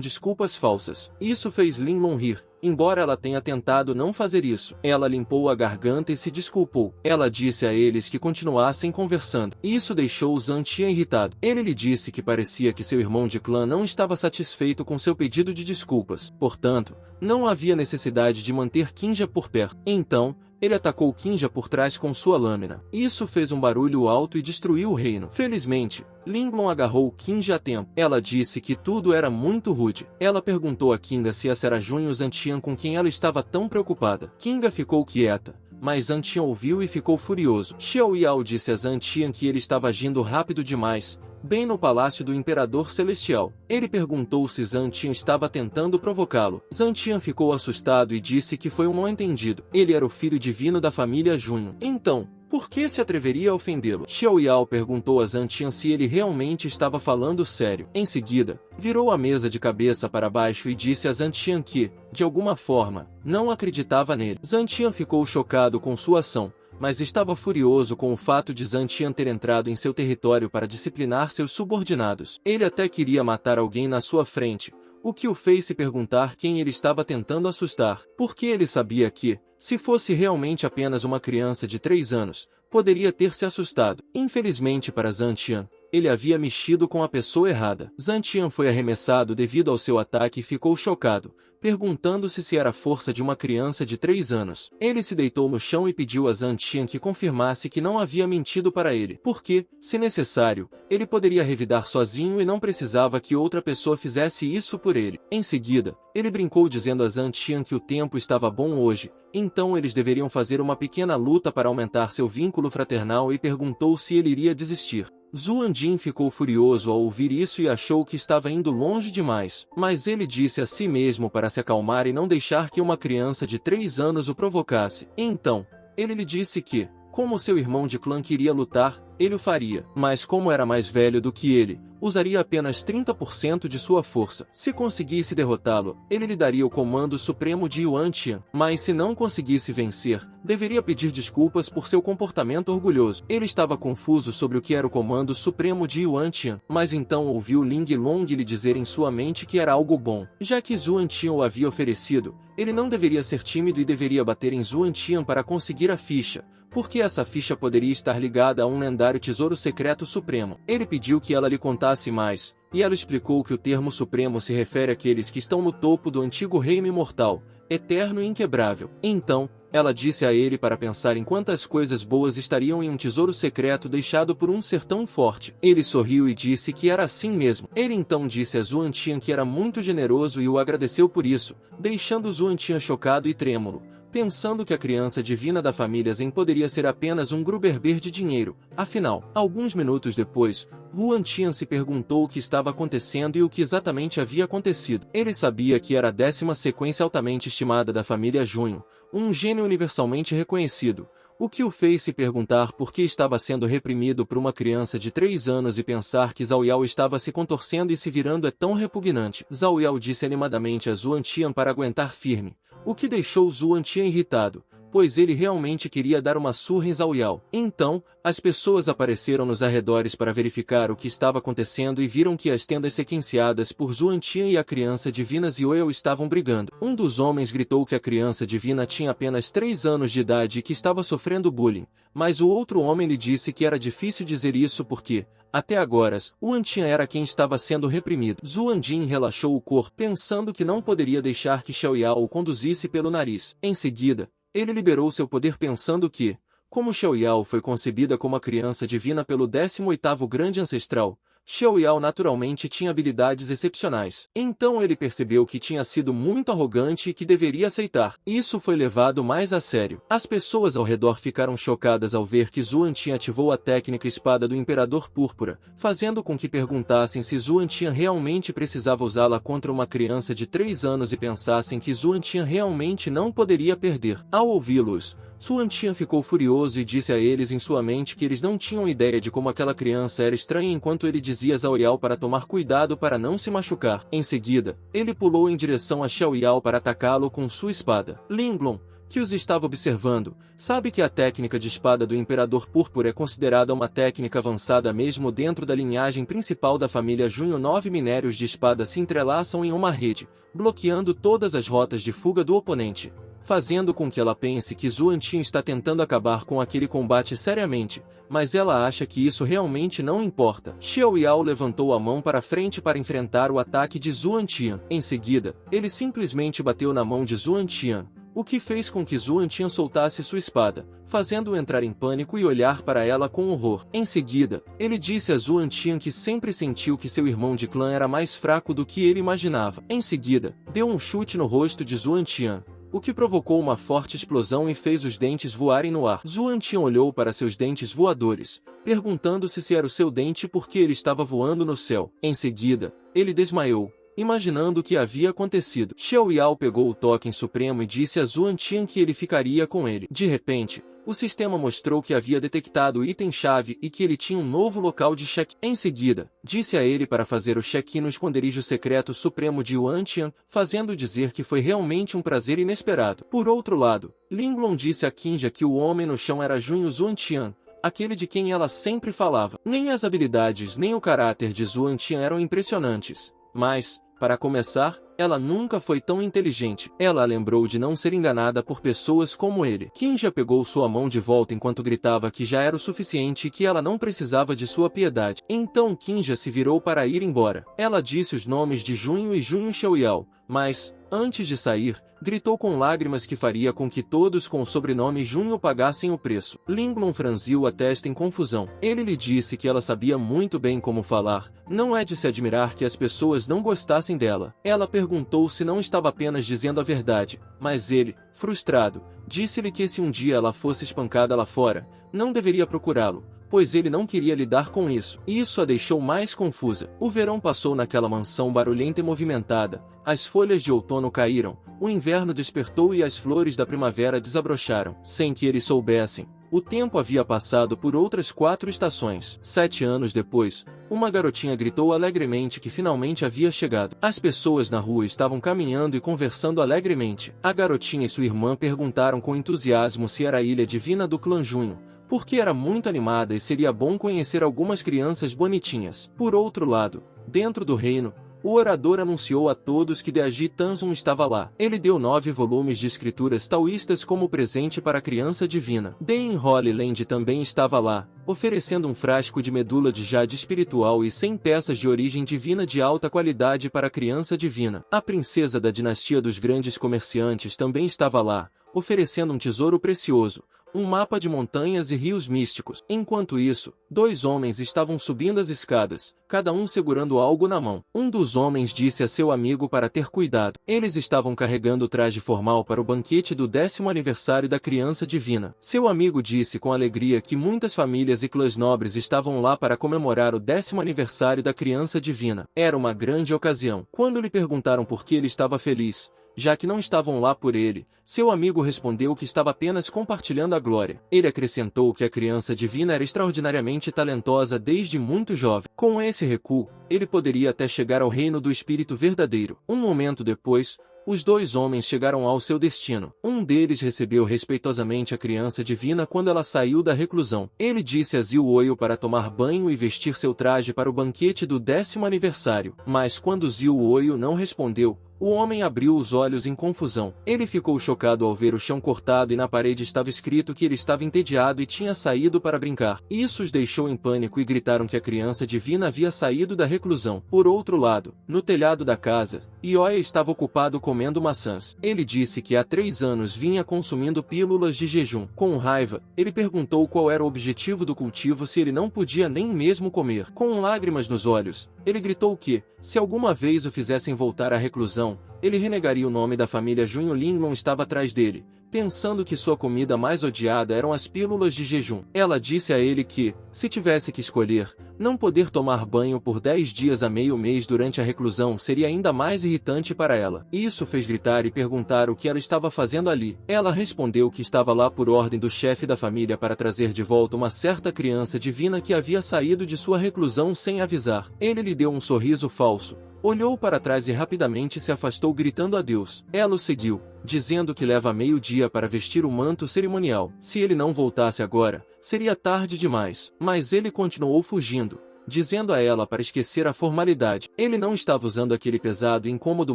desculpas falsas. Isso fez Linglong rir, embora ela tenha tentado não fazer isso. Ela limpou a garganta e se desculpou. Ela disse a eles que continuassem conversando. Isso deixou Zhan Tian irritado. Ele lhe disse que parecia que seu irmão de clã não estava satisfeito com seu pedido de desculpas. Portanto, não havia necessidade de manter Qinja por perto. Então, ele atacou Qinja por trás com sua lâmina. Isso fez um barulho alto e destruiu o reino. Felizmente, Linglong agarrou Qinja a tempo. Ela disse que tudo era muito rude. Ela perguntou a Qinga se essa era Junho Zhan Tian com quem ela estava tão preocupada. Qinga ficou quieta, mas Zhan Tian ouviu e ficou furioso. Xiao Yao disse a Zhan Tian que ele estava agindo rápido demais, bem no palácio do Imperador Celestial. Ele perguntou se Zhan Tian estava tentando provocá-lo. Zhan Tian ficou assustado e disse que foi um mal-entendido. Ele era o filho divino da família Junho. Então, por que se atreveria a ofendê-lo? Xiao Yao perguntou a Zhan Tian se ele realmente estava falando sério. Em seguida, virou a mesa de cabeça para baixo e disse a Zhan Tian que, de alguma forma, não acreditava nele. Zhan Tian ficou chocado com sua ação, mas estava furioso com o fato de Zhan Tian ter entrado em seu território para disciplinar seus subordinados. Ele até queria matar alguém na sua frente, o que o fez se perguntar quem ele estava tentando assustar, porque ele sabia que, se fosse realmente apenas uma criança de 3 anos, poderia ter se assustado. Infelizmente para Zhan Tian, ele havia mexido com a pessoa errada. Zhan Tian foi arremessado devido ao seu ataque e ficou chocado, perguntando-se se era a força de uma criança de 3 anos. Ele se deitou no chão e pediu a Zhan Tian que confirmasse que não havia mentido para ele, porque, se necessário, ele poderia revidar sozinho e não precisava que outra pessoa fizesse isso por ele. Em seguida, ele brincou dizendo a Zhan Tian que o tempo estava bom hoje, então eles deveriam fazer uma pequena luta para aumentar seu vínculo fraternal e perguntou se ele iria desistir. Zuan Jin ficou furioso ao ouvir isso e achou que estava indo longe demais, mas ele disse a si mesmo para se acalmar e não deixar que uma criança de 3 anos o provocasse. Então, ele lhe disse que, como seu irmão de clã queria lutar, ele o faria, mas como era mais velho do que ele, usaria apenas 30% de sua força. Se conseguisse derrotá-lo, ele lhe daria o comando supremo de Yuan Tian, mas se não conseguisse vencer, deveria pedir desculpas por seu comportamento orgulhoso. Ele estava confuso sobre o que era o comando supremo de Yuan Tian, mas então ouviu Linglong lhe dizer em sua mente que era algo bom. Já que Zuan Tian o havia oferecido, ele não deveria ser tímido e deveria bater em Zuan Tian para conseguir a ficha, porque essa ficha poderia estar ligada a um lendário tesouro secreto supremo. Ele pediu que ela lhe contasse mais, e ela explicou que o termo supremo se refere àqueles que estão no topo do antigo reino imortal, eterno e inquebrável. Então, ela disse a ele para pensar em quantas coisas boas estariam em um tesouro secreto deixado por um ser tão forte. Ele sorriu e disse que era assim mesmo. Ele então disse a Zuan Tian que era muito generoso e o agradeceu por isso, deixando Zuan Tian chocado e trêmulo, pensando que a criança divina da família Zhen poderia ser apenas um Gruberber de dinheiro. Afinal, alguns minutos depois, Yuan Tian se perguntou o que estava acontecendo e o que exatamente havia acontecido. Ele sabia que era a 10ª sequência altamente estimada da família Junho, um gênio universalmente reconhecido, o que o fez se perguntar por que estava sendo reprimido por uma criança de 3 anos e pensar que Zhao Yao estava se contorcendo e se virando é tão repugnante. Zhao Yao disse animadamente a Zuan Tian para aguentar firme, o que deixou Zuan Tian irritado, pois ele realmente queria dar uma surra em Zhao Yao. Então, as pessoas apareceram nos arredores para verificar o que estava acontecendo e viram que as tendas sequenciadas por Zuan Tian e a criança divina Zioel estavam brigando. Um dos homens gritou que a criança divina tinha apenas 3 anos de idade e que estava sofrendo bullying, mas o outro homem lhe disse que era difícil dizer isso porque, até agora, Yuan Tian era quem estava sendo reprimido. Zuan Jin relaxou o corpo, pensando que não poderia deixar que Xiao Yao o conduzisse pelo nariz. Em seguida, ele liberou seu poder pensando que, Como Xiaoyao foi concebida como a criança divina pelo 18º grande ancestral, Xiaoyao naturalmente tinha habilidades excepcionais. Então ele percebeu que tinha sido muito arrogante e que deveria aceitar. Isso foi levado mais a sério. As pessoas ao redor ficaram chocadas ao ver que Zuan Tian ativou a técnica espada do Imperador Púrpura, fazendo com que perguntassem se Zuan Tian realmente precisava usá-la contra uma criança de 3 anos e pensassem que Zuan Tian realmente não poderia perder. Ao ouvi-los, Zuan Tian ficou furioso e disse a eles em sua mente que eles não tinham ideia de como aquela criança era estranha enquanto ele dizia a Xiaoyao para tomar cuidado para não se machucar. Em seguida, ele pulou em direção a Xiaoyao para atacá-lo com sua espada. Linglong, que os estava observando, sabe que a técnica de espada do Imperador Púrpura é considerada uma técnica avançada mesmo dentro da linhagem principal da família Junho. 9 minérios de espada se entrelaçam em uma rede, bloqueando todas as rotas de fuga do oponente, fazendo com que ela pense que Zuan Tian está tentando acabar com aquele combate seriamente, mas ela acha que isso realmente não importa. Xiaoyao levantou a mão para frente para enfrentar o ataque de Zuan Tian. Em seguida, ele simplesmente bateu na mão de Zuan Tian, o que fez com que Zuan Tian soltasse sua espada, fazendo-o entrar em pânico e olhar para ela com horror. Em seguida, ele disse a Zuan Tian que sempre sentiu que seu irmão de clã era mais fraco do que ele imaginava. Em seguida, deu um chute no rosto de Zuan Tian, o que provocou uma forte explosão e fez os dentes voarem no ar. Zuan Tian olhou para seus dentes voadores, perguntando-se se era o seu dente porque ele estava voando no céu. Em seguida, ele desmaiou, imaginando o que havia acontecido. Xiaoyao pegou o token supremo e disse a Zuan Tian que ele ficaria com ele. De repente, o sistema mostrou que havia detectado o item-chave e que ele tinha um novo local de check-in. Em seguida, disse a ele para fazer o check-in no esconderijo secreto supremo de Yuan Tian, fazendo dizer que foi realmente um prazer inesperado. Por outro lado, Linglong disse a Kinja que o homem no chão era Junho Zuan Tian, aquele de quem ela sempre falava. Nem as habilidades nem o caráter de Zuan Tian eram impressionantes, mas, para começar, ela nunca foi tão inteligente. Ela lembrou de não ser enganada por pessoas como ele. Kinja pegou sua mão de volta enquanto gritava que já era o suficiente e que ela não precisava de sua piedade. Então Kinja se virou para ir embora. Ela disse os nomes de Junho e Junho Xiaoyao, mas, antes de sair, gritou com lágrimas que faria com que todos com o sobrenome Junho pagassem o preço. Linglong franziu a testa em confusão. Ele lhe disse que ela sabia muito bem como falar. Não é de se admirar que as pessoas não gostassem dela. Ela perguntou se não estava apenas dizendo a verdade, mas ele, frustrado, disse-lhe que se um dia ela fosse espancada lá fora, não deveria procurá-lo, pois ele não queria lidar com isso. Isso a deixou mais confusa. O verão passou naquela mansão barulhenta e movimentada, as folhas de outono caíram, o inverno despertou e as flores da primavera desabrocharam. Sem que eles soubessem, o tempo havia passado por outras 4 estações. 7 anos depois, uma garotinha gritou alegremente que finalmente havia chegado. As pessoas na rua estavam caminhando e conversando alegremente. A garotinha e sua irmã perguntaram com entusiasmo se era a ilha divina do clã Junho, porque era muito animada e seria bom conhecer algumas crianças bonitinhas. Por outro lado, dentro do reino, o orador anunciou a todos que Deaji Tanzun estava lá. Ele deu 9 volumes de escrituras taoístas como presente para a criança divina. Dain Holy Land também estava lá, oferecendo um frasco de medula de jade espiritual e 100 peças de origem divina de alta qualidade para a criança divina. A princesa da dinastia dos grandes comerciantes também estava lá, oferecendo um tesouro precioso, um mapa de montanhas e rios místicos. Enquanto isso, 2 homens estavam subindo as escadas, cada um segurando algo na mão. Um dos homens disse a seu amigo para ter cuidado. Eles estavam carregando o traje formal para o banquete do 10º aniversário da criança divina. Seu amigo disse com alegria que muitas famílias e clãs nobres estavam lá para comemorar o 10º aniversário da criança divina. Era uma grande ocasião. Quando lhe perguntaram por que ele estava feliz, já que não estavam lá por ele, seu amigo respondeu que estava apenas compartilhando a glória. Ele acrescentou que a criança divina era extraordinariamente talentosa desde muito jovem. Com esse recuo, ele poderia até chegar ao reino do espírito verdadeiro. Um momento depois, os 2 homens chegaram ao seu destino. Um deles recebeu respeitosamente a criança divina quando ela saiu da reclusão. Ele disse a Ziu Oio para tomar banho e vestir seu traje para o banquete do 10º aniversário. Mas quando Ziu Oio não respondeu, O homem abriu os olhos em confusão. Ele ficou chocado ao ver o chão cortado e na parede estava escrito que ele estava entediado e tinha saído para brincar. Isso os deixou em pânico e gritaram que a criança divina havia saído da reclusão. Por outro lado, no telhado da casa, Ioia estava ocupado comendo maçãs. Ele disse que há 3 anos vinha consumindo pílulas de jejum. Com raiva, ele perguntou qual era o objetivo do cultivo se ele não podia nem mesmo comer. Com lágrimas nos olhos, ele gritou que, se alguma vez o fizessem voltar à reclusão, ele renegaria o nome da família Junho. Linglon estava atrás dele, pensando que sua comida mais odiada eram as pílulas de jejum. Ela disse a ele que, se tivesse que escolher, não poder tomar banho por 10 dias a meio mês durante a reclusão seria ainda mais irritante para ela. Isso fez gritar e perguntar o que ela estava fazendo ali. Ela respondeu que estava lá por ordem do chefe da família para trazer de volta uma certa criança divina que havia saído de sua reclusão sem avisar. Ele lhe deu um sorriso falso, olhou para trás e rapidamente se afastou gritando adeus. Ela o seguiu, dizendo que leva meio-dia para vestir o manto cerimonial. Se ele não voltasse agora, seria tarde demais. Mas ele continuou fugindo, dizendo a ela para esquecer a formalidade. Ele não estava usando aquele pesado e incômodo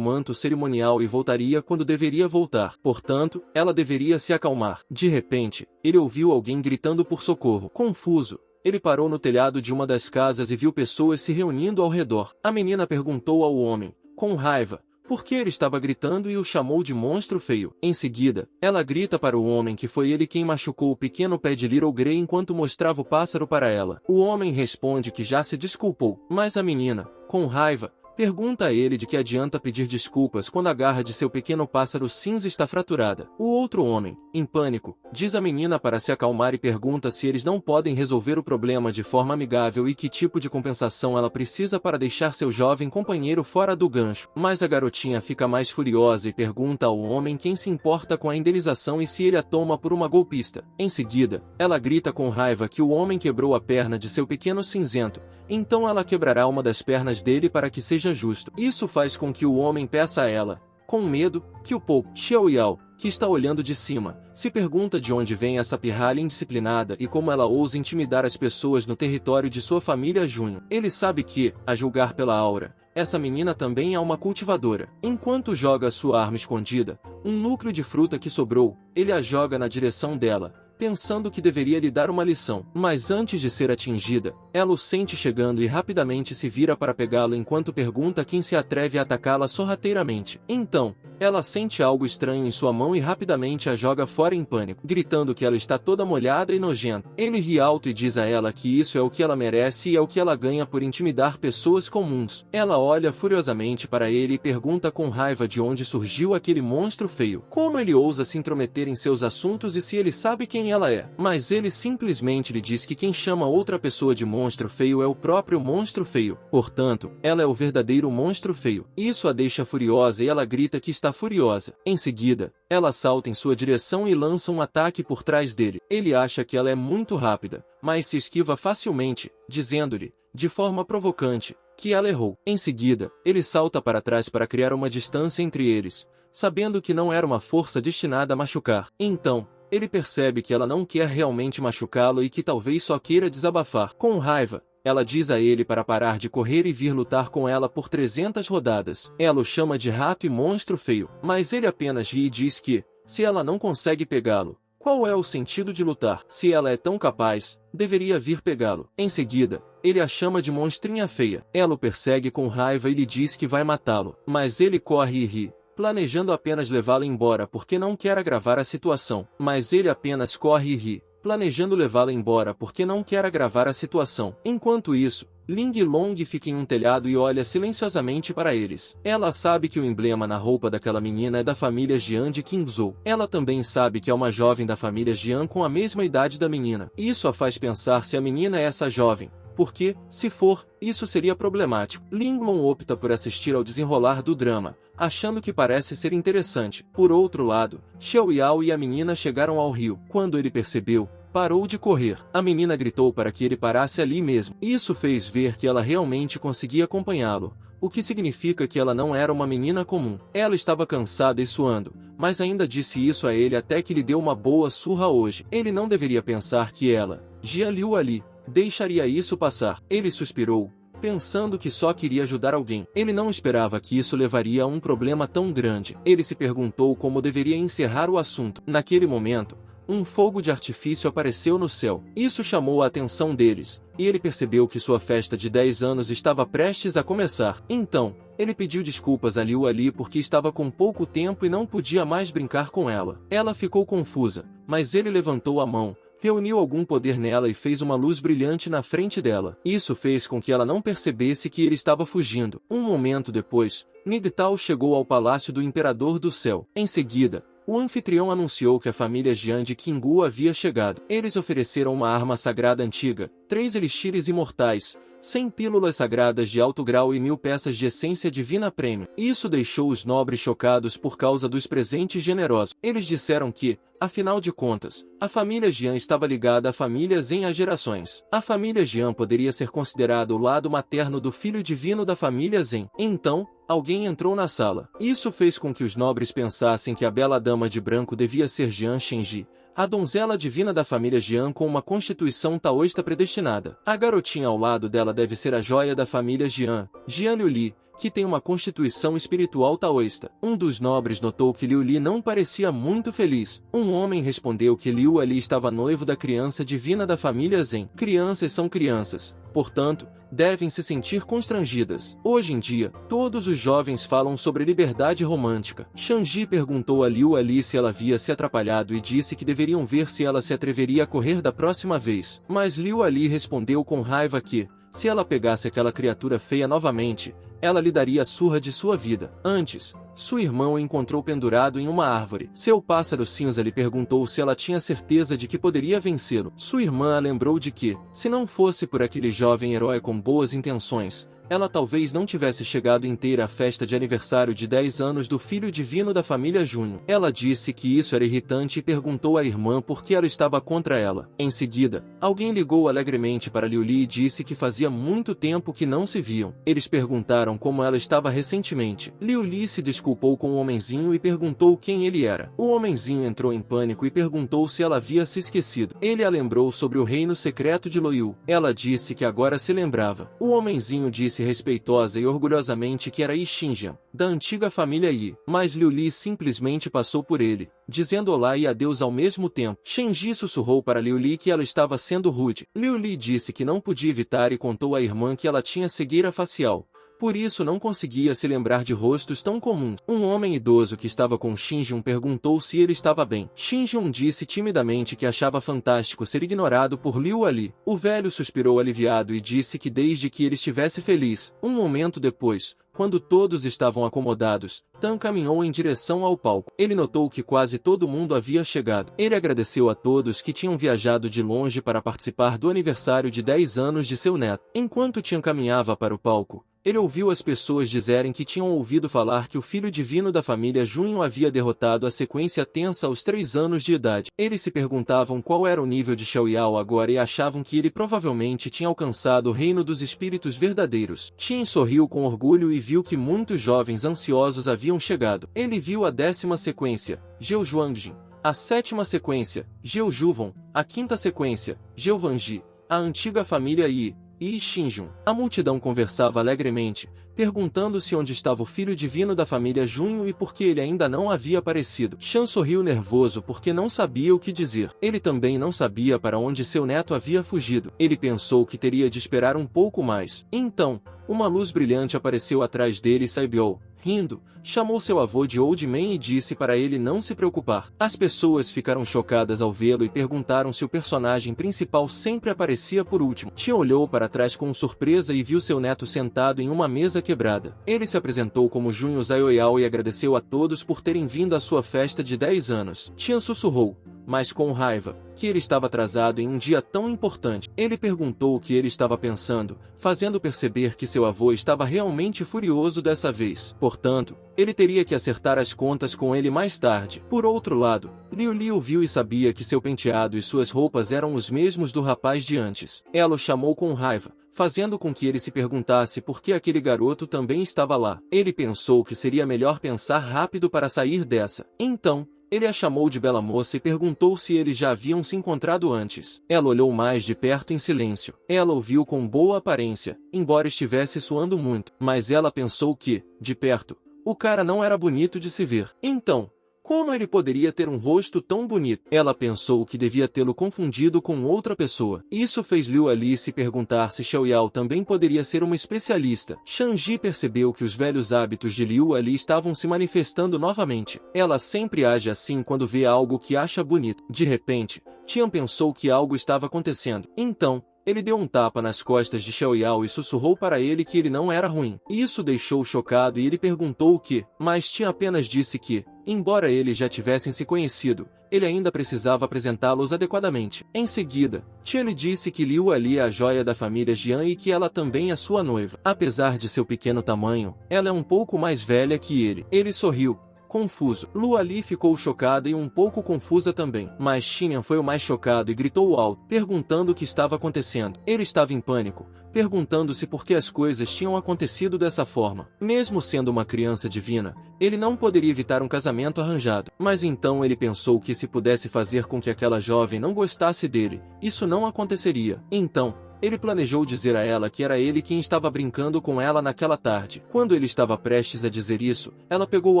manto cerimonial e voltaria quando deveria voltar. Portanto, ela deveria se acalmar. De repente, ele ouviu alguém gritando por socorro. Confuso, ele parou no telhado de uma das casas e viu pessoas se reunindo ao redor. A menina perguntou ao homem, com raiva, por que ele estava gritando e o chamou de monstro feio. Em seguida, ela grita para o homem que foi ele quem machucou o pequeno pé de Little Grey enquanto mostrava o pássaro para ela. O homem responde que já se desculpou, mas a menina, com raiva, pergunta a ele de que adianta pedir desculpas quando a garra de seu pequeno pássaro cinza está fraturada. O outro homem, em pânico, diz à menina para se acalmar e pergunta se eles não podem resolver o problema de forma amigável e que tipo de compensação ela precisa para deixar seu jovem companheiro fora do gancho. Mas a garotinha fica mais furiosa e pergunta ao homem quem se importa com a indenização e se ele a toma por uma golpista. Em seguida, ela grita com raiva que o homem quebrou a perna de seu pequeno cinzento, então ela quebrará uma das pernas dele para que seja justo. Isso faz com que o homem peça a ela, com medo, que o Pou Xiaoyao, que está olhando de cima, se pergunta de onde vem essa pirralha indisciplinada e como ela ousa intimidar as pessoas no território de sua família Junho. Ele sabe que, a julgar pela aura, essa menina também é uma cultivadora. Enquanto joga sua arma escondida, um núcleo de fruta que sobrou, ele a joga na direção dela, pensando que deveria lhe dar uma lição. Mas antes de ser atingida, ela o sente chegando e rapidamente se vira para pegá-lo enquanto pergunta quem se atreve a atacá-la sorrateiramente. Então, ela sente algo estranho em sua mão e rapidamente a joga fora em pânico, gritando que ela está toda molhada e nojenta. Ele ri alto e diz a ela que isso é o que ela merece e é o que ela ganha por intimidar pessoas comuns. Ela olha furiosamente para ele e pergunta com raiva de onde surgiu aquele monstro feio. Como ele ousa se intrometer em seus assuntos e se ele sabe quem ela é. Mas ele simplesmente lhe diz que quem chama outra pessoa de monstro feio é o próprio monstro feio. Portanto, ela é o verdadeiro monstro feio. Isso a deixa furiosa e ela grita que está furiosa. Em seguida, ela salta em sua direção e lança um ataque por trás dele. Ele acha que ela é muito rápida, mas se esquiva facilmente, dizendo-lhe, de forma provocante, que ela errou. Em seguida, ele salta para trás para criar uma distância entre eles, sabendo que não era uma força destinada a machucar. Então, ele percebe que ela não quer realmente machucá-lo e que talvez só queira desabafar. Com raiva, ela diz a ele para parar de correr e vir lutar com ela por 300 rodadas. Ela o chama de rato e monstro feio, mas ele apenas ri e diz que, se ela não consegue pegá-lo, qual é o sentido de lutar? Se ela é tão capaz, deveria vir pegá-lo. Em seguida, ele a chama de monstrinha feia. Ela o persegue com raiva e lhe diz que vai matá-lo, mas ele corre e ri, planejando apenas levá-lo embora porque não quer agravar a situação. Mas ele apenas corre e ri, planejando levá-lo embora porque não quer agravar a situação. Enquanto isso, Ling Long fica em um telhado e olha silenciosamente para eles. Ela sabe que o emblema na roupa daquela menina é da família Jian de Qingzhou. Ela também sabe que é uma jovem da família Jian com a mesma idade da menina. Isso a faz pensar se a menina é essa jovem, porque, se for, isso seria problemático. Linglong opta por assistir ao desenrolar do drama, achando que parece ser interessante. Por outro lado, Xiaoyao e a menina chegaram ao rio. Quando ele percebeu, parou de correr. A menina gritou para que ele parasse ali mesmo. Isso fez ver que ela realmente conseguia acompanhá-lo, o que significa que ela não era uma menina comum. Ela estava cansada e suando, mas ainda disse isso a ele até que lhe deu uma boa surra hoje. Ele não deveria pensar que ela, Jian Liu ali, deixaria isso passar. Ele suspirou, pensando que só queria ajudar alguém. Ele não esperava que isso levaria a um problema tão grande. Ele se perguntou como deveria encerrar o assunto. Naquele momento, um fogo de artifício apareceu no céu. Isso chamou a atenção deles, e ele percebeu que sua festa de 10 anos estava prestes a começar. Então, ele pediu desculpas a Liu Ali porque estava com pouco tempo e não podia mais brincar com ela. Ela ficou confusa, mas ele levantou a mão, reuniu algum poder nela e fez uma luz brilhante na frente dela. Isso fez com que ela não percebesse que ele estava fugindo. Um momento depois, Nigtal chegou ao palácio do Imperador do Céu. Em seguida, o anfitrião anunciou que a família Jian de Qinggu havia chegado. Eles ofereceram uma arma sagrada antiga, 3 elixires imortais, 100 pílulas sagradas de alto grau e 1000 peças de essência divina prêmio. Isso deixou os nobres chocados por causa dos presentes generosos. Eles disseram que, afinal de contas, a família Jian estava ligada à família Zhen há gerações. A família Jian poderia ser considerada o lado materno do filho divino da família Zhen. Então, alguém entrou na sala. Isso fez com que os nobres pensassem que a bela dama de branco devia ser Jian Shenji, a donzela divina da família Jian com uma constituição taoísta predestinada. A garotinha ao lado dela deve ser a joia da família Jian, Jian Liuli, que tem uma constituição espiritual taoísta. Um dos nobres notou que Liu Li não parecia muito feliz. Um homem respondeu que Liu Ali estava noivo da criança divina da família Zhen. Crianças são crianças, portanto, devem se sentir constrangidas. Hoje em dia, todos os jovens falam sobre liberdade romântica. Shanji perguntou a Liu Ali se ela havia se atrapalhado e disse que deveriam ver se ela se atreveria a correr da próxima vez. Mas Liu Ali respondeu com raiva que, se ela pegasse aquela criatura feia novamente, ela lhe daria a surra de sua vida. Antes, sua irmã o encontrou pendurado em uma árvore. Seu pássaro cinza lhe perguntou se ela tinha certeza de que poderia vencê-lo. Sua irmã a lembrou de que, se não fosse por aquele jovem herói com boas intenções, ela talvez não tivesse chegado inteira à festa de aniversário de 10 anos do filho divino da família Junho. Ela disse que isso era irritante e perguntou à irmã por que ela estava contra ela. Em seguida, alguém ligou alegremente para Liu Li e disse que fazia muito tempo que não se viam. Eles perguntaram como ela estava recentemente. Liu Li se desculpou com o homenzinho e perguntou quem ele era. O homenzinho entrou em pânico e perguntou se ela havia se esquecido. Ele a lembrou sobre o reino secreto de Loyu. Ela disse que agora se lembrava. O homenzinho disse respeitosa e orgulhosamente que era Yi Xinjiang, da antiga família Yi, mas Liu Li simplesmente passou por ele, dizendo olá e adeus ao mesmo tempo. Shenji sussurrou para Liu Li que ela estava sendo rude. Liu Li disse que não podia evitar e contou à irmã que ela tinha cegueira facial. Por isso não conseguia se lembrar de rostos tão comuns. Um homem idoso que estava com Xinjiang perguntou se ele estava bem. Xinjiang disse timidamente que achava fantástico ser ignorado por Liu Ali. O velho suspirou aliviado e disse que desde que ele estivesse feliz. Um momento depois, quando todos estavam acomodados, Tan caminhou em direção ao palco. Ele notou que quase todo mundo havia chegado. Ele agradeceu a todos que tinham viajado de longe para participar do aniversário de 10 anos de seu neto. Enquanto Tian caminhava para o palco, ele ouviu as pessoas dizerem que tinham ouvido falar que o filho divino da família Junho havia derrotado a sequência tensa aos 3 anos de idade. Eles se perguntavam qual era o nível de Xiao Yao agora e achavam que ele provavelmente tinha alcançado o reino dos espíritos verdadeiros. Qin sorriu com orgulho e viu que muitos jovens ansiosos haviam chegado. Ele viu a 10ª sequência, Zhou Zhuangjin, a 7ª sequência, Zhou Juvon, a 5ª sequência, Zhou Vanji, a antiga família Yi, e Xinjiang. A multidão conversava alegremente, perguntando-se onde estava o filho divino da família Junho e por que ele ainda não havia aparecido. Shan sorriu nervoso porque não sabia o que dizer. Ele também não sabia para onde seu neto havia fugido. Ele pensou que teria de esperar um pouco mais. Então, uma luz brilhante apareceu atrás dele e Saibiou, rindo, chamou seu avô de Old Man e disse para ele não se preocupar. As pessoas ficaram chocadas ao vê-lo e perguntaram se o personagem principal sempre aparecia por último. Tia olhou para trás com surpresa e viu seu neto sentado em uma mesa quebrada. Ele se apresentou como Junho Zaioyao e agradeceu a todos por terem vindo à sua festa de 10 anos. Tian sussurrou, mas com raiva, que ele estava atrasado em um dia tão importante. Ele perguntou o que ele estava pensando, fazendo perceber que seu avô estava realmente furioso dessa vez. Portanto, ele teria que acertar as contas com ele mais tarde. Por outro lado, Liu Li o viu e sabia que seu penteado e suas roupas eram os mesmos do rapaz de antes. Ela o chamou com raiva, fazendo com que ele se perguntasse por que aquele garoto também estava lá. Ele pensou que seria melhor pensar rápido para sair dessa. Então, Ele a chamou de bela moça e perguntou se eles já haviam se encontrado antes. Ela olhou mais de perto em silêncio. Ela o viu com boa aparência, embora estivesse suando muito, mas ela pensou que, de perto, o cara não era bonito de se ver. Então, como ele poderia ter um rosto tão bonito? Ela pensou que devia tê-lo confundido com outra pessoa. Isso fez Liu Ali se perguntar se Xiao Yao também poderia ser uma especialista. Shang-Chi percebeu que os velhos hábitos de Liu Ali estavam se manifestando novamente. Ela sempre age assim quando vê algo que acha bonito. De repente, Tian pensou que algo estava acontecendo. Então, ele deu um tapa nas costas de Xiao Yao e sussurrou para ele que ele não era ruim. Isso deixou-o chocado e ele perguntou o que, mas Tian apenas disse que, embora eles já tivessem se conhecido, ele ainda precisava apresentá-los adequadamente. Em seguida, Tian lhe disse que Liu Ali é a joia da família Jian e que ela também é sua noiva. Apesar de seu pequeno tamanho, ela é um pouco mais velha que ele. Ele sorriu, confuso. Liu Ali ficou chocada e um pouco confusa também. Mas Xinian foi o mais chocado e gritou alto, perguntando o que estava acontecendo. Ele estava em pânico, perguntando-se por que as coisas tinham acontecido dessa forma. Mesmo sendo uma criança divina, ele não poderia evitar um casamento arranjado. Mas então ele pensou que se pudesse fazer com que aquela jovem não gostasse dele, isso não aconteceria. Então, ele planejou dizer a ela que era ele quem estava brincando com ela naquela tarde. Quando ele estava prestes a dizer isso, ela pegou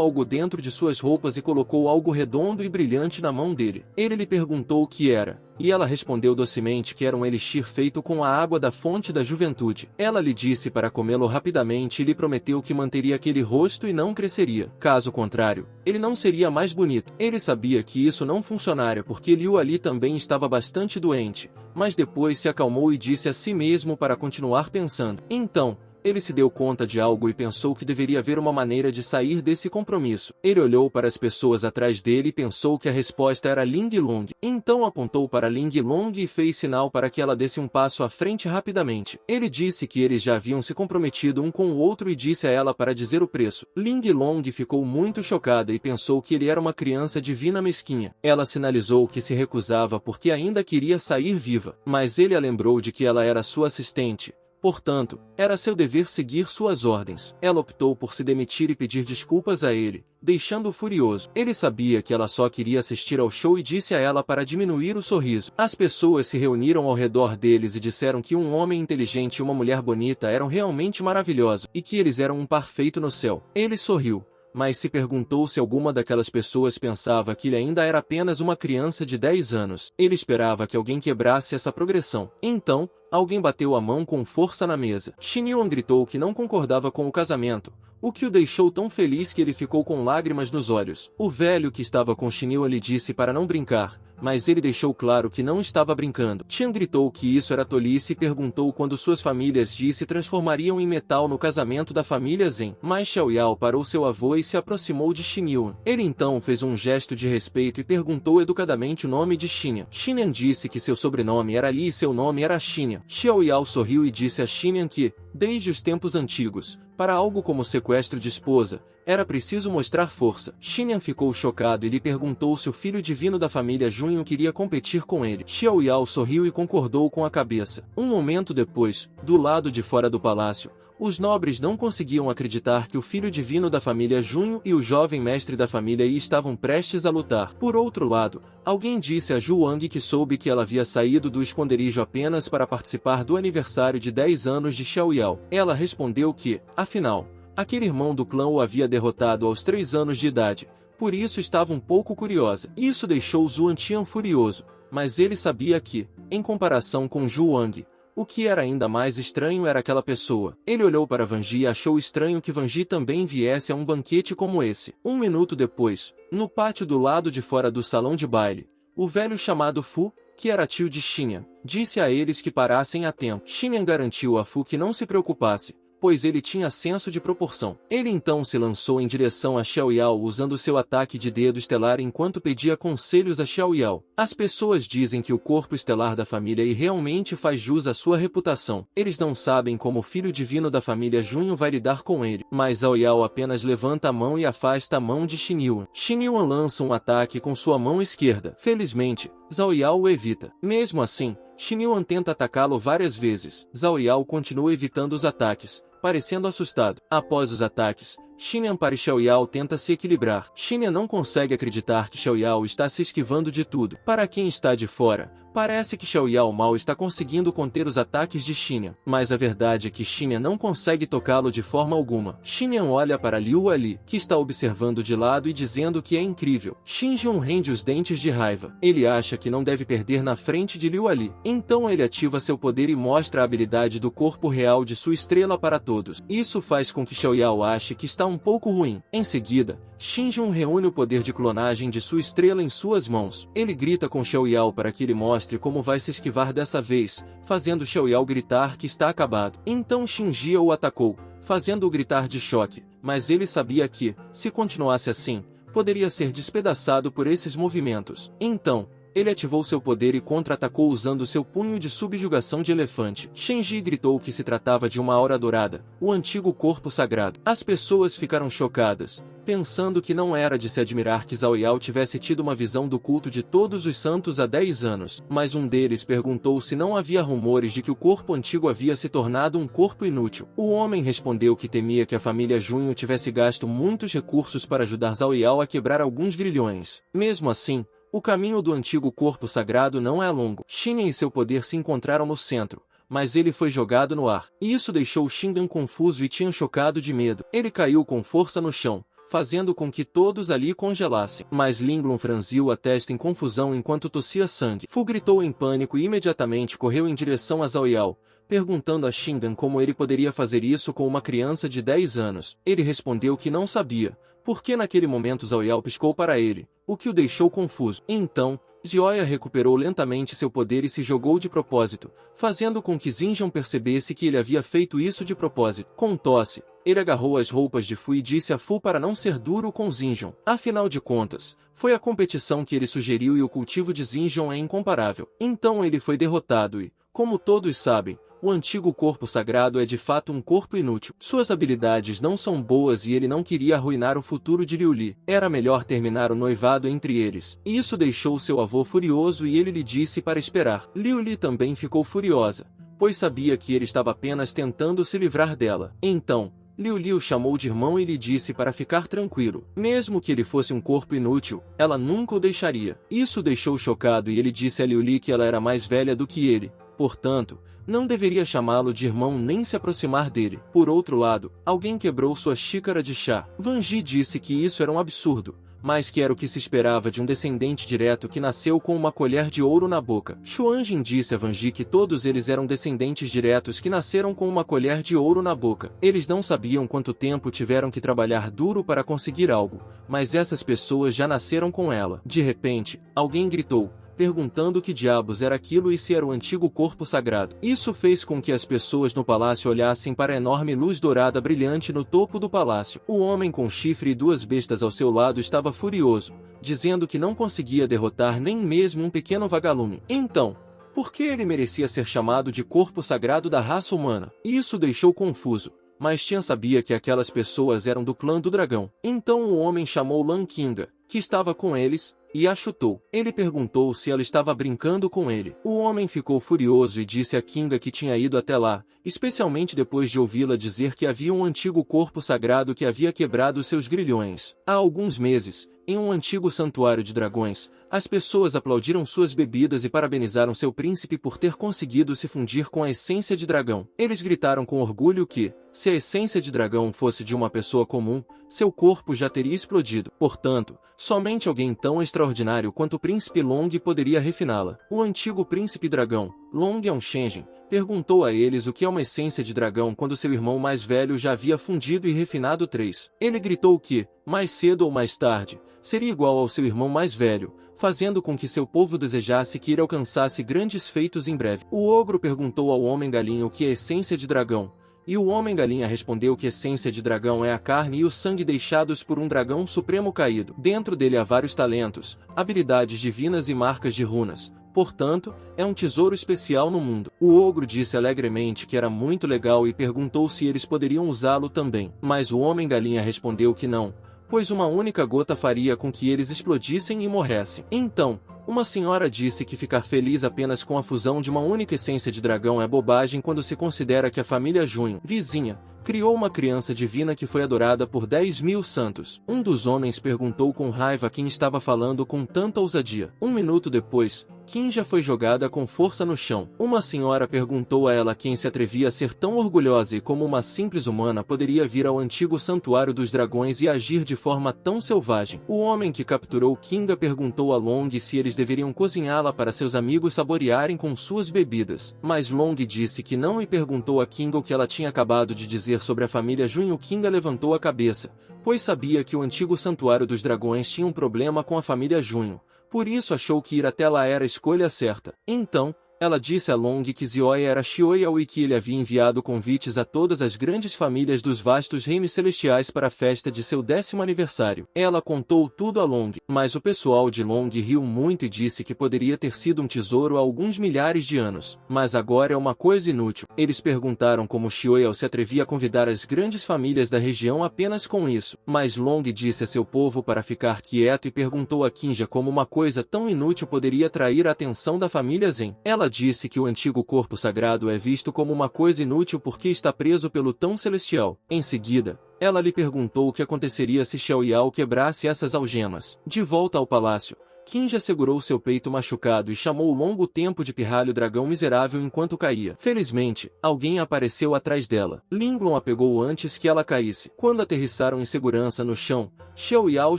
algo dentro de suas roupas e colocou algo redondo e brilhante na mão dele. Ele lhe perguntou o que era, e ela respondeu docemente que era um elixir feito com a água da fonte da juventude. Ela lhe disse para comê-lo rapidamente e lhe prometeu que manteria aquele rosto e não cresceria. Caso contrário, ele não seria mais bonito. Ele sabia que isso não funcionaria porque Liu Ali também estava bastante doente, mas depois se acalmou e disse a si mesmo para continuar pensando. Então, ele se deu conta de algo e pensou que deveria haver uma maneira de sair desse compromisso. Ele olhou para as pessoas atrás dele e pensou que a resposta era Ling Long. Então apontou para Ling Long e fez sinal para que ela desse um passo à frente rapidamente. Ele disse que eles já haviam se comprometido um com o outro e disse a ela para dizer o preço. Ling Long ficou muito chocada e pensou que ele era uma criança divina mesquinha. Ela sinalizou que se recusava porque ainda queria sair viva, mas ele a lembrou de que ela era sua assistente. Portanto, era seu dever seguir suas ordens. Ela optou por se demitir e pedir desculpas a ele, deixando-o furioso. Ele sabia que ela só queria assistir ao show e disse a ela para diminuir o sorriso. As pessoas se reuniram ao redor deles e disseram que um homem inteligente e uma mulher bonita eram realmente maravilhosos, e que eles eram um par feito no céu. Ele sorriu, mas se perguntou se alguma daquelas pessoas pensava que ele ainda era apenas uma criança de 10 anos. Ele esperava que alguém quebrasse essa progressão. Então, alguém bateu a mão com força na mesa. Xin Yuan gritou que não concordava com o casamento, o que o deixou tão feliz que ele ficou com lágrimas nos olhos. O velho que estava com Xin Yuan lhe disse para não brincar, mas ele deixou claro que não estava brincando. Tian gritou que isso era tolice e perguntou quando suas famílias Ji se transformariam em metal no casamento da família Zhen. Mas Xiao Yao parou seu avô e se aproximou de Xin Yuan. Ele então fez um gesto de respeito e perguntou educadamente o nome de Xinian. Xinian disse que seu sobrenome era Li e seu nome era Xinian. Xiao Yao sorriu e disse a Xinian que, desde os tempos antigos, para algo como sequestro de esposa, era preciso mostrar força. Xinian ficou chocado e lhe perguntou se o filho divino da família Junho queria competir com ele. Xiao Yao sorriu e concordou com a cabeça. Um momento depois, do lado de fora do palácio, os nobres não conseguiam acreditar que o filho divino da família Junho e o jovem mestre da família Yi estavam prestes a lutar. Por outro lado, alguém disse a Zhu Wang que soube que ela havia saído do esconderijo apenas para participar do aniversário de 10 anos de Xiao Yao. Ela respondeu que, afinal, aquele irmão do clã o havia derrotado aos 3 anos de idade, por isso estava um pouco curiosa. Isso deixou Zhuan Tian furioso, mas ele sabia que, em comparação com Zhu Wang, o que era ainda mais estranho era aquela pessoa. Ele olhou para Wang Ji e achou estranho que Wang Ji também viesse a um banquete como esse. Um minuto depois, no pátio do lado de fora do salão de baile, o velho chamado Fu, que era tio de Xinian, disse a eles que parassem a tempo. Xinian garantiu a Fu que não se preocupasse, pois ele tinha senso de proporção. Ele então se lançou em direção a Xiao Yao usando seu ataque de dedo estelar enquanto pedia conselhos a Xiao Yao. As pessoas dizem que o corpo estelar da família Yi realmente faz jus à sua reputação. Eles não sabem como o filho divino da família Junho vai lidar com ele. Mas Zhao Yao apenas levanta a mão e afasta a mão de Xin Yuan. Xin Yuan lança um ataque com sua mão esquerda. Felizmente, Zhao Yao o evita. Mesmo assim, Xin Yuan tenta atacá-lo várias vezes. Zhao Yao continua evitando os ataques, parecendo assustado. Após os ataques, Xinyan para Xiao Yao tenta se equilibrar. Xinyan não consegue acreditar que Xiao Yao está se esquivando de tudo. Para quem está de fora, parece que Xiao Yao mal está conseguindo conter os ataques de Xinyan, mas a verdade é que Xinyan não consegue tocá-lo de forma alguma. Xinyan olha para Liu Ali, que está observando de lado e dizendo que é incrível. Xin Jun rende os dentes de raiva. Ele acha que não deve perder na frente de Liu Ali. Então ele ativa seu poder e mostra a habilidade do corpo real de sua estrela para todos. Isso faz com que Xiao Yao ache que está um pouco ruim. Em seguida, Xin Jun reúne o poder de clonagem de sua estrela em suas mãos. Ele grita com Xiao Yao para que ele mostre como vai se esquivar dessa vez, fazendo Xiao Yao gritar que está acabado. Então Xin Jia o atacou, fazendo-o gritar de choque, mas ele sabia que, se continuasse assim, poderia ser despedaçado por esses movimentos. Então, ele ativou seu poder e contra-atacou usando seu punho de subjugação de elefante. Shenji gritou que se tratava de uma aura dourada, o antigo corpo sagrado. As pessoas ficaram chocadas, pensando que não era de se admirar que Zhao Yao tivesse tido uma visão do culto de todos os santos há 10 anos. Mas um deles perguntou se não havia rumores de que o corpo antigo havia se tornado um corpo inútil. O homem respondeu que temia que a família Junho tivesse gasto muitos recursos para ajudar Zhao Yao a quebrar alguns grilhões. Mesmo assim, o caminho do antigo corpo sagrado não é longo. Xinyan e seu poder se encontraram no centro, mas ele foi jogado no ar. Isso deixou Xinyan confuso e Tian chocado de medo. Ele caiu com força no chão, fazendo com que todos ali congelassem. Mas Linglong franziu a testa em confusão enquanto tossia sangue. Fu gritou em pânico e imediatamente correu em direção a Zhao Yao, perguntando a Xinyan como ele poderia fazer isso com uma criança de 10 anos. Ele respondeu que não sabia, porque naquele momento Zhao Yao piscou para ele, o que o deixou confuso. Então, Zioia recuperou lentamente seu poder e se jogou de propósito, fazendo com que Xinjiang percebesse que ele havia feito isso de propósito. Com tosse, ele agarrou as roupas de Fu e disse a Fu para não ser duro com Xinjiang. Afinal de contas, foi a competição que ele sugeriu e o cultivo de Xinjiang é incomparável. Então ele foi derrotado e, como todos sabem, o antigo corpo sagrado é de fato um corpo inútil. Suas habilidades não são boas e ele não queria arruinar o futuro de Liu Li. Era melhor terminar o noivado entre eles. Isso deixou seu avô furioso e ele lhe disse para esperar. Liu Li também ficou furiosa, pois sabia que ele estava apenas tentando se livrar dela. Então, Liu Li o chamou de irmão e lhe disse para ficar tranquilo. Mesmo que ele fosse um corpo inútil, ela nunca o deixaria. Isso o deixou chocado e ele disse a Liu Li que ela era mais velha do que ele. Portanto, não deveria chamá-lo de irmão nem se aproximar dele. Por outro lado, alguém quebrou sua xícara de chá. Wang Ji disse que isso era um absurdo, mas que era o que se esperava de um descendente direto que nasceu com uma colher de ouro na boca. Xuanjin disse a Wang Ji que todos eles eram descendentes diretos que nasceram com uma colher de ouro na boca. Eles não sabiam quanto tempo tiveram que trabalhar duro para conseguir algo, mas essas pessoas já nasceram com ela. De repente, alguém gritou, perguntando o que diabos era aquilo e se era o antigo corpo sagrado. Isso fez com que as pessoas no palácio olhassem para a enorme luz dourada brilhante no topo do palácio. O homem com chifre e duas bestas ao seu lado estava furioso, dizendo que não conseguia derrotar nem mesmo um pequeno vagalume. Então, por que ele merecia ser chamado de corpo sagrado da raça humana? Isso o deixou confuso, mas Tian sabia que aquelas pessoas eram do clã do dragão. Então o homem chamou Lan Qinga, que estava com eles, e a chutou. Ele perguntou se ela estava brincando com ele. O homem ficou furioso e disse a Qinga que tinha ido até lá, especialmente depois de ouvi-la dizer que havia um antigo corpo sagrado que havia quebrado seus grilhões. Há alguns meses, em um antigo santuário de dragões, as pessoas aplaudiram suas bebidas e parabenizaram seu príncipe por ter conseguido se fundir com a essência de dragão. Eles gritaram com orgulho que, se a essência de dragão fosse de uma pessoa comum, seu corpo já teria explodido. Portanto, somente alguém tão extraordinário quanto o príncipe Long poderia refiná-la. O antigo príncipe dragão, Long Yanshenjin, perguntou a eles o que é uma essência de dragão quando seu irmão mais velho já havia fundido e refinado 3. Ele gritou que, mais cedo ou mais tarde, seria igual ao seu irmão mais velho, fazendo com que seu povo desejasse que ele alcançasse grandes feitos em breve. O ogro perguntou ao homem-galinha o que é essência de dragão, e o homem-galinha respondeu que essência de dragão é a carne e o sangue deixados por um dragão supremo caído. Dentro dele há vários talentos, habilidades divinas e marcas de runas. Portanto, é um tesouro especial no mundo. O ogro disse alegremente que era muito legal e perguntou se eles poderiam usá-lo também. Mas o homem-galinha respondeu que não, pois uma única gota faria com que eles explodissem e morressem. Então, uma senhora disse que ficar feliz apenas com a fusão de uma única essência de dragão é bobagem quando se considera que a família Junho, vizinha, criou uma criança divina que foi adorada por 10.000 santos. Um dos homens perguntou com raiva quem estava falando com tanta ousadia. Um minuto depois, Kinja foi jogada com força no chão. Uma senhora perguntou a ela quem se atrevia a ser tão orgulhosa e como uma simples humana poderia vir ao antigo santuário dos dragões e agir de forma tão selvagem. O homem que capturou Kinga perguntou a Long se eles deveriam cozinhá-la para seus amigos saborearem com suas bebidas. Mas Long disse que não e perguntou a Kinga o que ela tinha acabado de dizer sobre a família Junho. Kinga levantou a cabeça, pois sabia que o antigo santuário dos dragões tinha um problema com a família Junho. Por isso achou que ir até lá era a escolha certa. Então, ela disse a Long que Zioia era Xiao e que ele havia enviado convites a todas as grandes famílias dos vastos reinos celestiais para a festa de seu 10º aniversário. Ela contou tudo a Long, mas o pessoal de Long riu muito e disse que poderia ter sido um tesouro há alguns milhares de anos. Mas agora é uma coisa inútil. Eles perguntaram como Xiao se atrevia a convidar as grandes famílias da região apenas com isso. Mas Long disse a seu povo para ficar quieto e perguntou a Kinja como uma coisa tão inútil poderia atrair a atenção da família Zen. Ela disse que o antigo corpo sagrado é visto como uma coisa inútil porque está preso pelo tão celestial. Em seguida, ela lhe perguntou o que aconteceria se Xiao Yao quebrasse essas algemas. De volta ao palácio, Kinja segurou seu peito machucado e chamou o longo tempo de pirralho dragão miserável enquanto caía. Felizmente, alguém apareceu atrás dela. Linglong a pegou antes que ela caísse. Quando aterrissaram em segurança no chão, Xiao Yao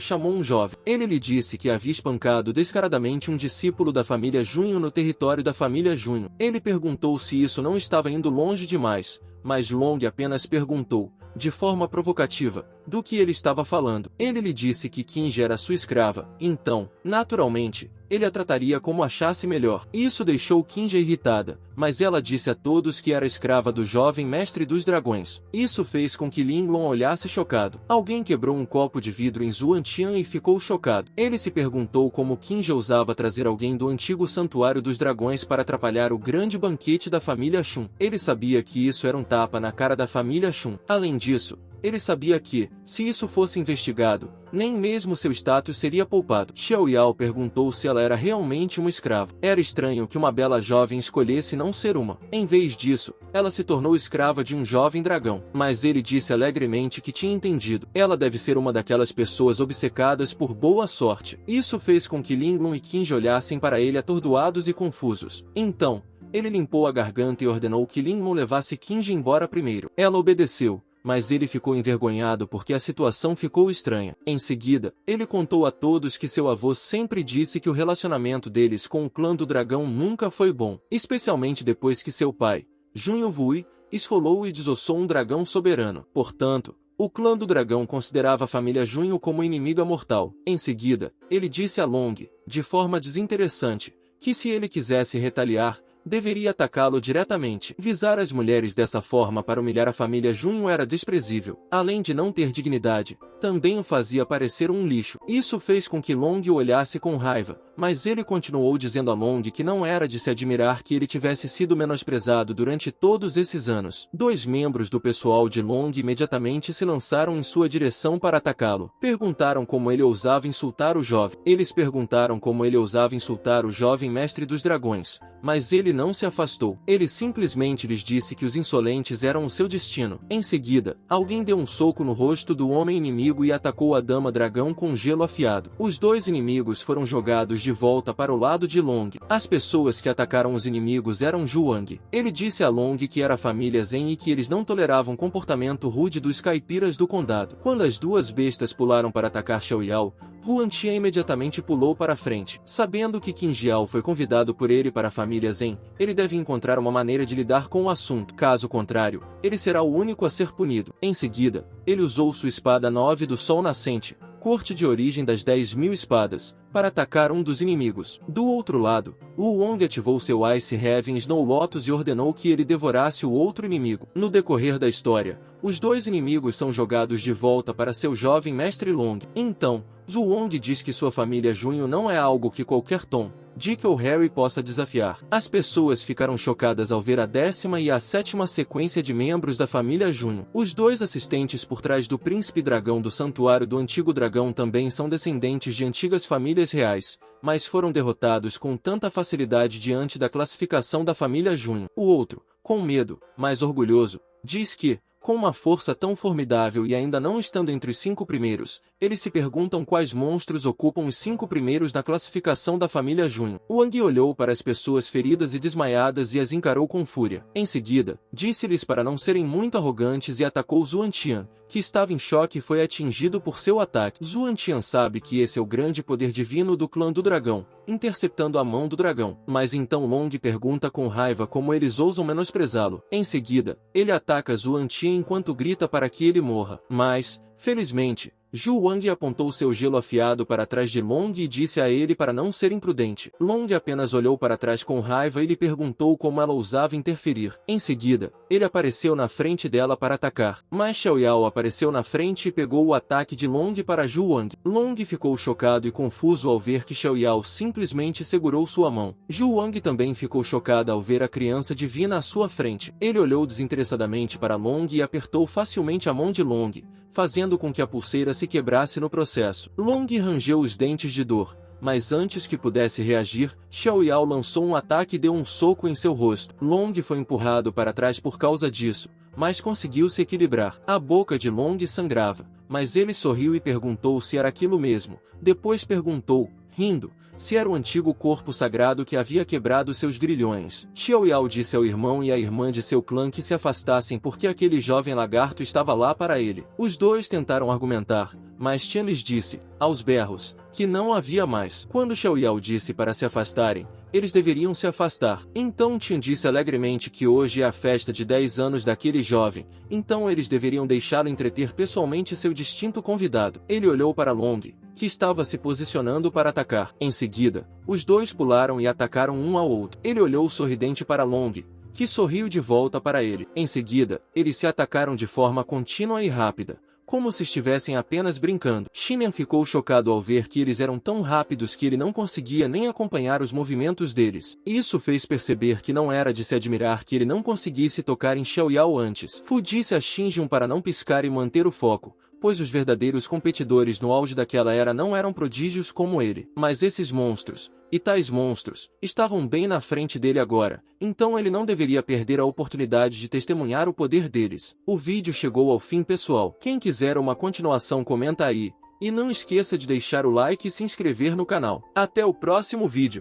chamou um jovem. Ele lhe disse que havia espancado descaradamente um discípulo da família Junho no território da família Junho. Ele perguntou se isso não estava indo longe demais, mas Long apenas perguntou, de forma provocativa, do que ele estava falando. Ele lhe disse que Kinja era sua escrava, então, naturalmente, ele a trataria como achasse melhor. Isso deixou Kinja irritada, mas ela disse a todos que era escrava do jovem mestre dos dragões. Isso fez com que Linglong olhasse chocado. Alguém quebrou um copo de vidro em Zuantian e ficou chocado. Ele se perguntou como Kinja ousava trazer alguém do antigo santuário dos dragões para atrapalhar o grande banquete da família Shun. Ele sabia que isso era um tapa na cara da família Shun. Além disso, ele sabia que, se isso fosse investigado, nem mesmo seu status seria poupado. Xiao Yao perguntou se ela era realmente uma escrava. Era estranho que uma bela jovem escolhesse não ser uma. Em vez disso, ela se tornou escrava de um jovem dragão. Mas ele disse alegremente que tinha entendido. Ela deve ser uma daquelas pessoas obcecadas por boa sorte. Isso fez com que Linglong e Kinja olhassem para ele atordoados e confusos. Então, ele limpou a garganta e ordenou que Linglong levasse Kinja embora primeiro. Ela obedeceu, mas ele ficou envergonhado porque a situação ficou estranha. Em seguida, ele contou a todos que seu avô sempre disse que o relacionamento deles com o clã do dragão nunca foi bom, especialmente depois que seu pai, Junho Vui, esfolou e desossou um dragão soberano. Portanto, o clã do dragão considerava a família Junho como inimiga mortal. Em seguida, ele disse a Long, de forma desinteressante, que se ele quisesse retaliar, deveria atacá-lo diretamente. Visar as mulheres dessa forma para humilhar a família Junho era desprezível. Além de não ter dignidade, também o fazia parecer um lixo. Isso fez com que Long o olhasse com raiva, mas ele continuou dizendo a Long que não era de se admirar que ele tivesse sido menosprezado durante todos esses anos. 2 membros do pessoal de Long imediatamente se lançaram em sua direção para atacá-lo. Perguntaram como ele ousava insultar o jovem. Eles perguntaram como ele ousava insultar o jovem mestre dos dragões, mas ele não se afastou. Ele simplesmente lhes disse que os insolentes eram o seu destino. Em seguida, alguém deu um soco no rosto do homem inimigo e atacou a dama dragão com gelo afiado. Os 2 inimigos foram jogados de volta para o lado de Long. As pessoas que atacaram os inimigos eram Zhuang. Ele disse a Long que era a família Zen e que eles não toleravam o comportamento rude dos caipiras do condado. Quando as 2 bestas pularam para atacar Xiao Yao, Huan Tia imediatamente pulou para a frente. Sabendo que Qin Jiao foi convidado por ele para a família Zen, ele deve encontrar uma maneira de lidar com o assunto. Caso contrário, ele será o único a ser punido. Em seguida, ele usou sua espada 9 do Sol Nascente, corte de origem das 10.000 espadas, para atacar um dos inimigos. Do outro lado, Wu Wong ativou seu Ice Heaven Snow Lotus e ordenou que ele devorasse o outro inimigo. No decorrer da história, os 2 inimigos são jogados de volta para seu jovem mestre Long. Então, Zhu Wong diz que sua família Junho não é algo que qualquer Tom, Dick ou Harry possa desafiar. As pessoas ficaram chocadas ao ver a 10ª e a 7ª sequência de membros da família Junho. Os 2 assistentes por trás do príncipe dragão do santuário do antigo dragão também são descendentes de antigas famílias reais, mas foram derrotados com tanta facilidade diante da classificação da família Junho. O outro, com medo, mas orgulhoso, diz que, Com uma força tão formidável e ainda não estando entre os 5 primeiros, eles se perguntam quais monstros ocupam os 5 primeiros na classificação da família Junho. Wang olhou para as pessoas feridas e desmaiadas e as encarou com fúria. Em seguida, disse-lhes para não serem muito arrogantes e atacou Zuantian, que estava em choque e foi atingido por seu ataque. Zuantian sabe que esse é o grande poder divino do clã do dragão, interceptando a mão do dragão. Mas então Long pergunta com raiva como eles ousam menosprezá-lo. Em seguida, ele ataca Zuantian enquanto grita para que ele morra. Mas, felizmente, Zhu Wang apontou seu gelo afiado para trás de Long e disse a ele para não ser imprudente. Long apenas olhou para trás com raiva e lhe perguntou como ela ousava interferir. Em seguida, ele apareceu na frente dela para atacar. Mas Xiaoyao apareceu na frente e pegou o ataque de Long para Zhu Wang. Long ficou chocado e confuso ao ver que Xiaoyao simplesmente segurou sua mão. Zhu Wang também ficou chocada ao ver a criança divina à sua frente. Ele olhou desinteressadamente para Long e apertou facilmente a mão de Long, fazendo com que a pulseira se quebrasse no processo. Long rangeu os dentes de dor, mas antes que pudesse reagir, Xiaoyao lançou um ataque e deu um soco em seu rosto. Long foi empurrado para trás por causa disso, mas conseguiu se equilibrar. A boca de Long sangrava, mas ele sorriu e perguntou se era aquilo mesmo. Depois perguntou, rindo, se era o antigo corpo sagrado que havia quebrado seus grilhões. Xiaoyao disse ao irmão e à irmã de seu clã que se afastassem porque aquele jovem lagarto estava lá para ele. Os dois tentaram argumentar, mas Tian lhes disse, aos berros, que não havia mais. Quando Xiaoyao disse para se afastarem, eles deveriam se afastar. Então Tian disse alegremente que hoje é a festa de 10 anos daquele jovem, então eles deveriam deixá-lo entreter pessoalmente seu distinto convidado. Ele olhou para Long, que estava se posicionando para atacar. Em seguida, os dois pularam e atacaram um ao outro. Ele olhou sorridente para Long, que sorriu de volta para ele. Em seguida, eles se atacaram de forma contínua e rápida, como se estivessem apenas brincando. Ximen ficou chocado ao ver que eles eram tão rápidos que ele não conseguia nem acompanhar os movimentos deles. Isso fez perceber que não era de se admirar que ele não conseguisse tocar em Xiaoyao antes. Fu disse a Xinjun para não piscar e manter o foco, pois os verdadeiros competidores no auge daquela era não eram prodígios como ele. Mas esses monstros, e tais monstros, estavam bem na frente dele agora, então ele não deveria perder a oportunidade de testemunhar o poder deles. O vídeo chegou ao fim, pessoal. Quem quiser uma continuação comenta aí, e não esqueça de deixar o like e se inscrever no canal. Até o próximo vídeo.